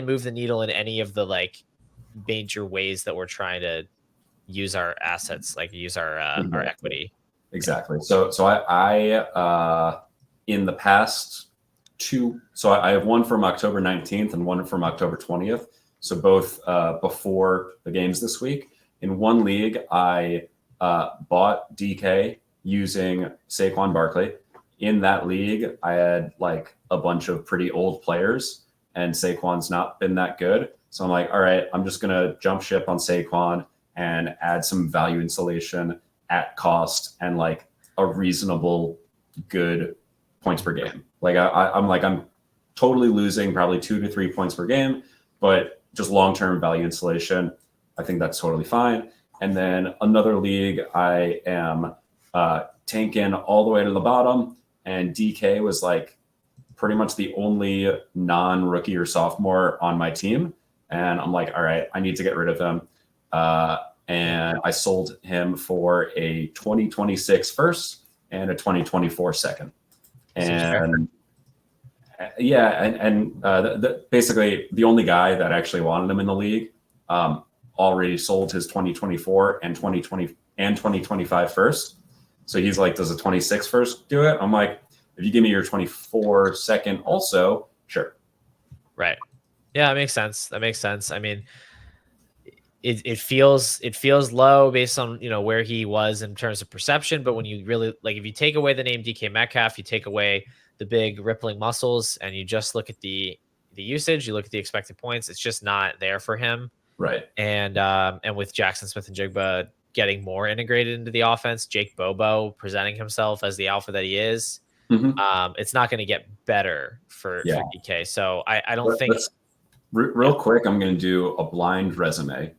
move the needle in any of the like major ways that we're trying to use our assets, like use our equity.
Exactly. So I in the past two, so I have one from October 19th and one from October 20th. So both before the games this week. In one league, I bought DK using Saquon Barkley. In that league, I had like a bunch of pretty old players, and Saquon's not been that good. So I'm like, all right, I'm just going to jump ship on Saquon and add some value insulation at cost and like a reasonable good points per game. Like I'm totally losing probably 2 to 3 points per game, but just long-term value insulation, I think that's totally fine. And then another league, I am tanking all the way to the bottom, and DK was like pretty much the only non-rookie or sophomore on my team. And I'm like, all right, I need to get rid of him. And I sold him for a 2026 first and a 2024 second. And basically the only guy that actually wanted him in the league already sold his 2024 and 2020 and 2025 first. So he's like, does a 26 first do it? I'm like, if you give me your 24 second also, sure.
Right. Yeah, that makes sense. I mean, it feels low based on, you know, where he was in terms of perception. But when you really like, if you take away the name DK Metcalf, you take away the big rippling muscles, and you just look at the usage, you look at the expected points, it's just not there for him.
Right.
And with Jackson Smith and Jigba getting more integrated into the offense, Jake Bobo presenting himself as the alpha that he is, it's not going to get better for DK. So I don't think.
Real quick, I'm going to do a blind resume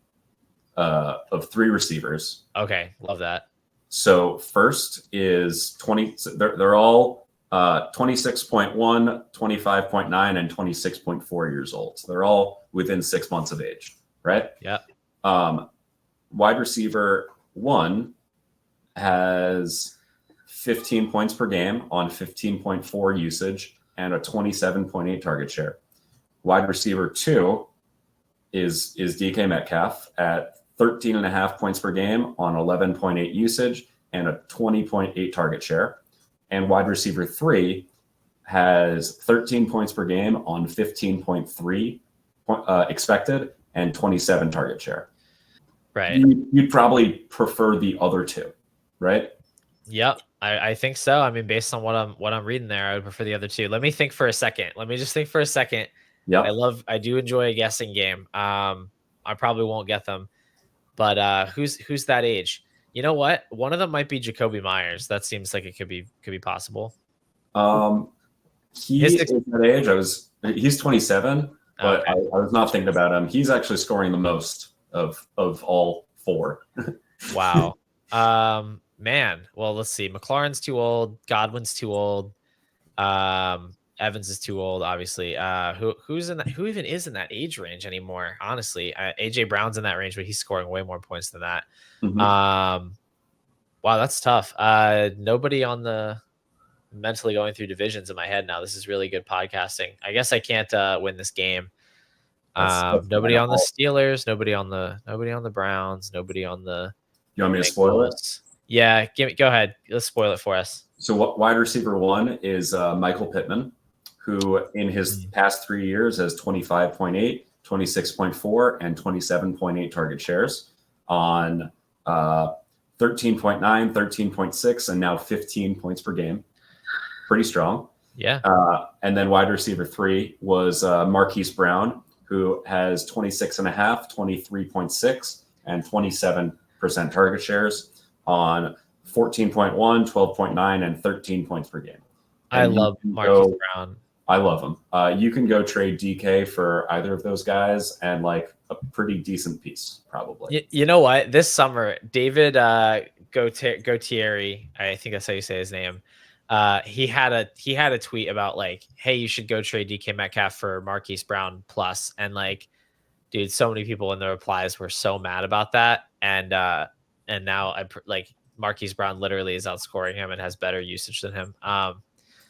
of 3 receivers.
Okay, love that.
So first is 20. They're all 26.1, 25.9, and 26.4 years old. So they're all within 6 months of age, right?
Yeah.
Wide receiver 1 has 15 points per game on 15.4 usage and a 27.8 target share. Wide receiver 2 is DK Metcalf at 13.5 points per game on 11.8 usage and a 20.8 target share. And wide receiver 3 has 13 points per game on 15.3 expected and 27 target share.
Right.
You'd probably prefer the other 2, right?
Yep. I think so. I mean, based on what I'm reading there, I would prefer the other 2. Let me think for a second.
Yeah.
I do enjoy a guessing game. I probably won't get them, but who's that age? You know what? One of them might be Jacoby Myers. That seems like it could be possible.
He is that age. He's 27, but okay. I was not thinking about him. He's actually scoring the most of all 4.
Wow. Man. Well, let's see. McLaurin's too old. Godwin's too old. Evans is too old, obviously. Who even is in that age range anymore? Honestly, AJ Brown's in that range, but he's scoring way more points than that.
Mm-hmm.
Wow, that's tough. Nobody on the mentally going through divisions in my head now. This is really good podcasting. I guess I can't win this game. Nobody on the Steelers, nobody on the Browns, nobody on the
You want me to spoil it?
Yeah, go ahead. Let's spoil it for us.
So what wide receiver 1 is Michael Pittman, who in his past 3 years has 25.8, 26.4, and 27.8 target shares on 13.9, 13.6, and now 15 points per game. Pretty strong.
Yeah.
And then wide receiver 3 was Marquise Brown, who has 26.5, 23.6, and 27% target shares on 14.1, 12.9, and 13 points per game.
I love Marquise Brown.
I love him. You can go trade DK for either of those guys and like a pretty decent piece, probably.
You know what? This summer, David Gautieri, I think that's how you say his name. He had a tweet about like, hey, you should go trade DK Metcalf for Marquise Brown plus, and like, dude, so many people in the replies were so mad about that, and now I like Marquise Brown literally is outscoring him and has better usage than him.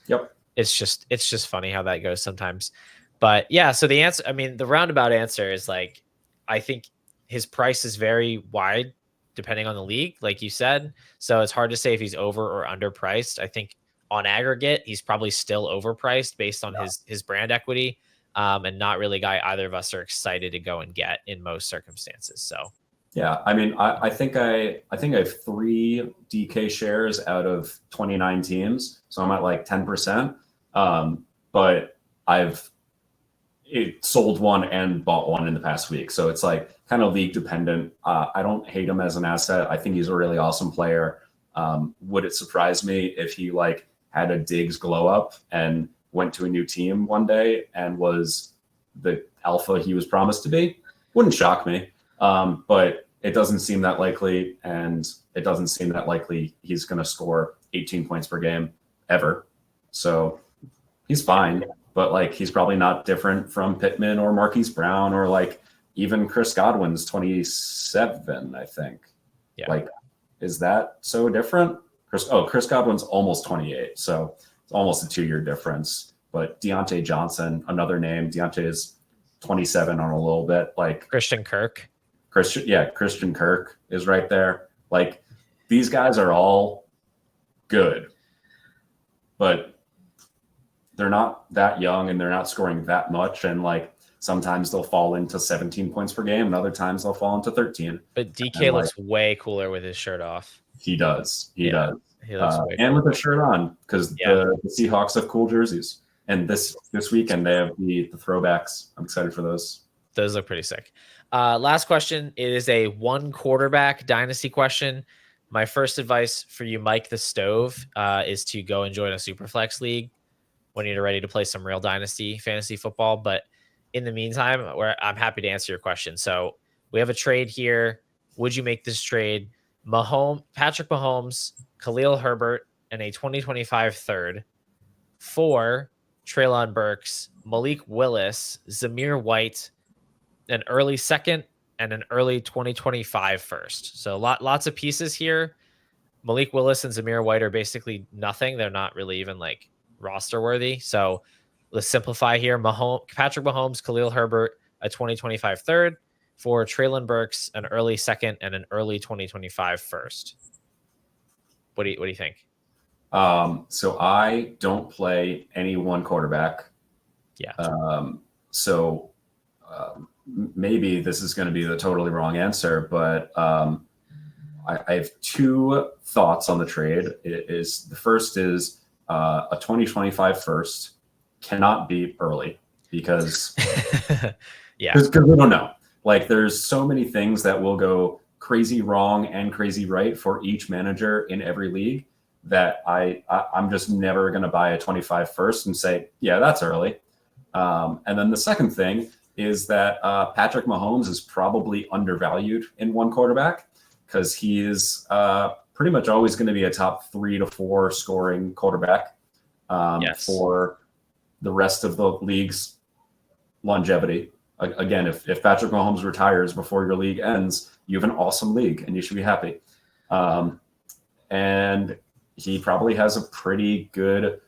Yep.
It's just funny how that goes sometimes. But yeah, so the answer, I mean, the roundabout answer is like, I think his price is very wide depending on the league, like you said. So it's hard to say if he's over or underpriced. I think on aggregate, he's probably still overpriced based on his brand equity, and not really a guy either of us are excited to go and get in most circumstances. So
yeah, I mean, I think I have 3 DK shares out of 29 teams, so I'm at like 10%. But I've sold one and bought one in the past week, so it's like kind of league dependent. I don't hate him as an asset. I think he's a really awesome player. Would it surprise me if he like had a Diggs glow up and went to a new team one day and was the alpha he was promised to be? Wouldn't shock me. But it doesn't seem that likely, and it doesn't seem that likely he's going to score 18 points per game ever. So he's fine, but like he's probably not different from Pittman or Marquise Brown or like even Chris Godwin's 27, I think.
Yeah.
Like, is that so different? Chris Godwin's almost 28, so it's almost a 2-year difference. But Deontay Johnson, another name. Deontay is 27 on a little bit. Like
Christian Kirk
is right there. Like these guys are all good, but they're not that young and they're not scoring that much. And like sometimes they'll fall into 17 points per game, and other times they'll fall into 13.
But DK looks way cooler with his shirt off.
He does. He does.
He looks way
and
cooler
with a shirt on, because the Seahawks have cool jerseys. And this weekend they have the throwbacks. I'm excited for those.
Those look pretty sick. Last question. It is a 1 quarterback dynasty question. My first advice for you, Mike the Stove, is to go and join a Superflex league when you're ready to play some real dynasty fantasy football. But in the meantime, I'm happy to answer your question. So we have a trade here. Would you make this trade? Patrick Mahomes, Khalil Herbert, and a 2025 third for Treylon Burks, Malik Willis, Zamir White, an early second, and an early 2025 first. So lots of pieces here. Malik Willis and Zamir White are basically nothing. They're not really even like roster worthy. So let's simplify here. Patrick Mahomes, Khalil Herbert, a 2025 third for Treylon Burks, an early second, and an early 2025 first. What do you think?
So I don't play any one quarterback.
Yeah.
Maybe this is going to be the totally wrong answer, but I have 2 thoughts on the trade. The first is a 2025 first cannot be early because because we don't know. Like there's so many things that will go crazy wrong and crazy right for each manager in every league that I'm just never going to buy a 25 first and say, yeah, that's early. And then the second thing is that Patrick Mahomes is probably undervalued in one quarterback because he is pretty much always going to be a top 3 to 4 scoring quarterback for the rest of the league's longevity. Again, if Patrick Mahomes retires before your league ends, you have an awesome league and you should be happy. And he probably has a pretty good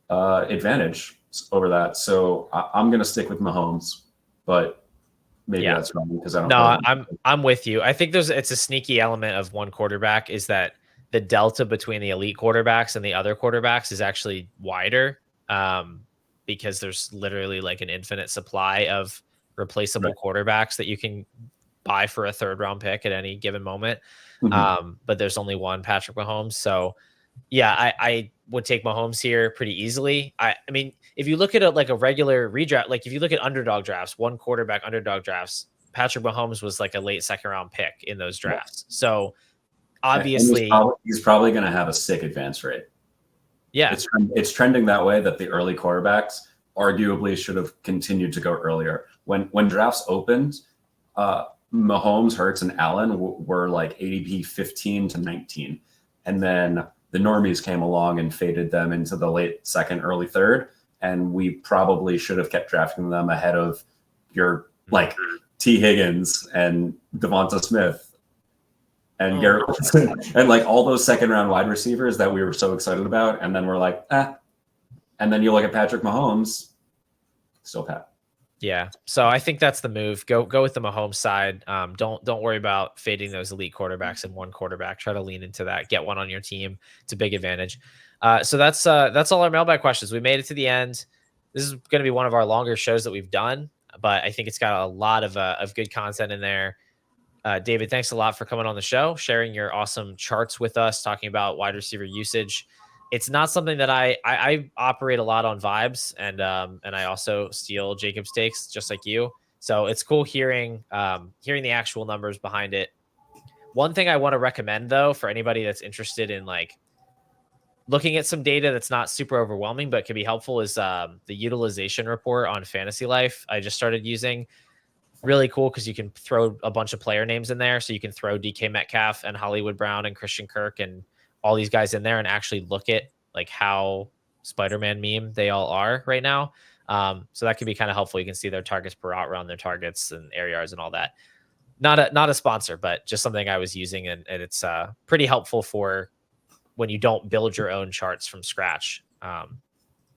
advantage over that. So I'm going to stick with Mahomes, but maybe that's wrong because I don't.
No, I'm with you. I think it's a sneaky element of one quarterback is that the delta between the elite quarterbacks and the other quarterbacks is actually wider, because there's literally like an infinite supply of replaceable quarterbacks that you can buy for a 3rd round pick at any given moment. But there's only one Patrick Mahomes. So yeah, I would take Mahomes here pretty easily. I mean, if you look at it like a regular redraft, like if you look at underdog drafts, one quarterback underdog drafts, Patrick Mahomes was like a late 2nd round pick in those drafts. So obviously
he's probably going to have a sick advance rate.
Yeah,
it's trending that way, that the early quarterbacks arguably should have continued to go earlier. When drafts opened, Mahomes, Hurts, and Allen were like ADP 15 to 19. And then the normies came along and faded them into the late 2nd, early 3rd. And we probably should have kept drafting them ahead of your like T. Higgins and Devonta Smith and Garrett Wilson and like all those 2nd round wide receivers that we were so excited about. And then we're like, And then you look at Patrick Mahomes, still Pat.
Yeah. So I think that's the move. Go with the Mahomes side. Don't worry about fading those elite quarterbacks in one quarterback. Try to lean into that. Get one on your team. It's a big advantage. So that's all our mailbag questions. We made it to the end. This is going to be one of our longer shows that we've done, but I think it's got a lot of good content in there. David, thanks a lot for coming on the show, sharing your awesome charts with us, talking about wide receiver usage. It's not something that I operate a lot on vibes, and I also steal Jacob's takes just like you. So it's cool hearing the actual numbers behind it. One thing I want to recommend though, for anybody that's interested in like looking at some data that's not super overwhelming but can be helpful, is the utilization report on Fantasy Life. I just started using. Really cool because you can throw a bunch of player names in there. So you can throw DK Metcalf and Hollywood Brown and Christian Kirk and all these guys in there and actually look at like how Spider-Man meme they all are right now. So that can be kind of helpful. You can see their targets per route, around their targets and air yards and all that. Not a sponsor, but just something I was using, and it's pretty helpful for when you don't build your own charts from scratch.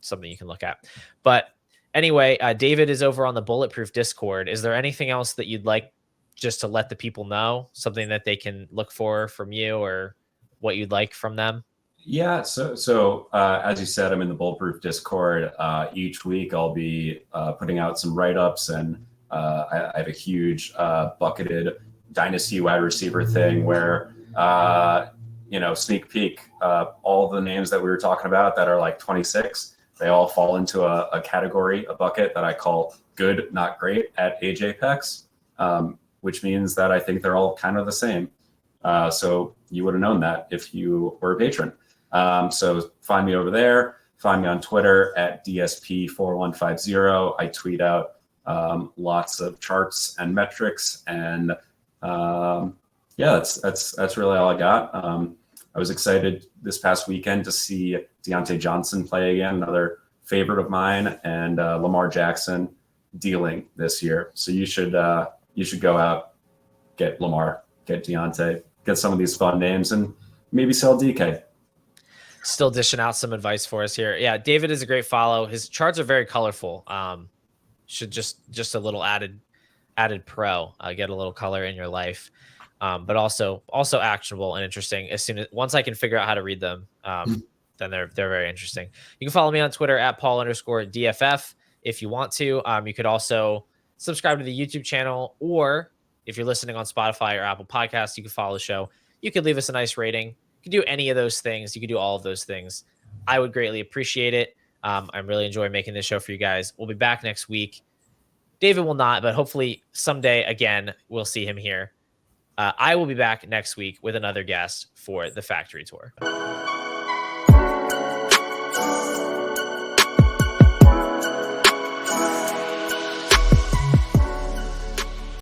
Something you can look at. But anyway, David is over on the Bulletproof Discord. Is there anything else that you'd like just to let the people know? Something that they can look for from you, or what you'd like from them?
Yeah. So as you said, I'm in the Bulletproof Discord. Each week I'll be putting out some write-ups, and I have a huge bucketed dynasty wide receiver thing where, sneak peek, all the names that we were talking about that are like 26, they all fall into a category, a bucket that I call good, not great at Age Apex, which means that I think they're all kind of the same. So you would have known that if you were a patron. So find me over there. Find me on Twitter at DSP4150. I tweet out lots of charts and metrics, and that's really all I got. I was excited this past weekend to see Deontay Johnson play again, another favorite of mine, and Lamar Jackson dealing this year. So you should go out, get Lamar, get Deontay, get some of these fun names, and maybe sell DK.
Still dishing out some advice for us here. Yeah, David is a great follow. His charts are very colorful. Should just a little added pro, get a little color in your life. But also actionable and interesting. Once I can figure out how to read them, then they're very interesting. You can follow me on Twitter at Paul_DFF if you want to. You could also subscribe to the YouTube channel, or if you're listening on Spotify or Apple Podcasts, you can follow the show. You could leave us a nice rating. You can do any of those things. You can do all of those things. I would greatly appreciate it. I'm really enjoying making this show for you guys. We'll be back next week. David will not, but hopefully someday again, we'll see him here. I will be back next week with another guest for the factory tour.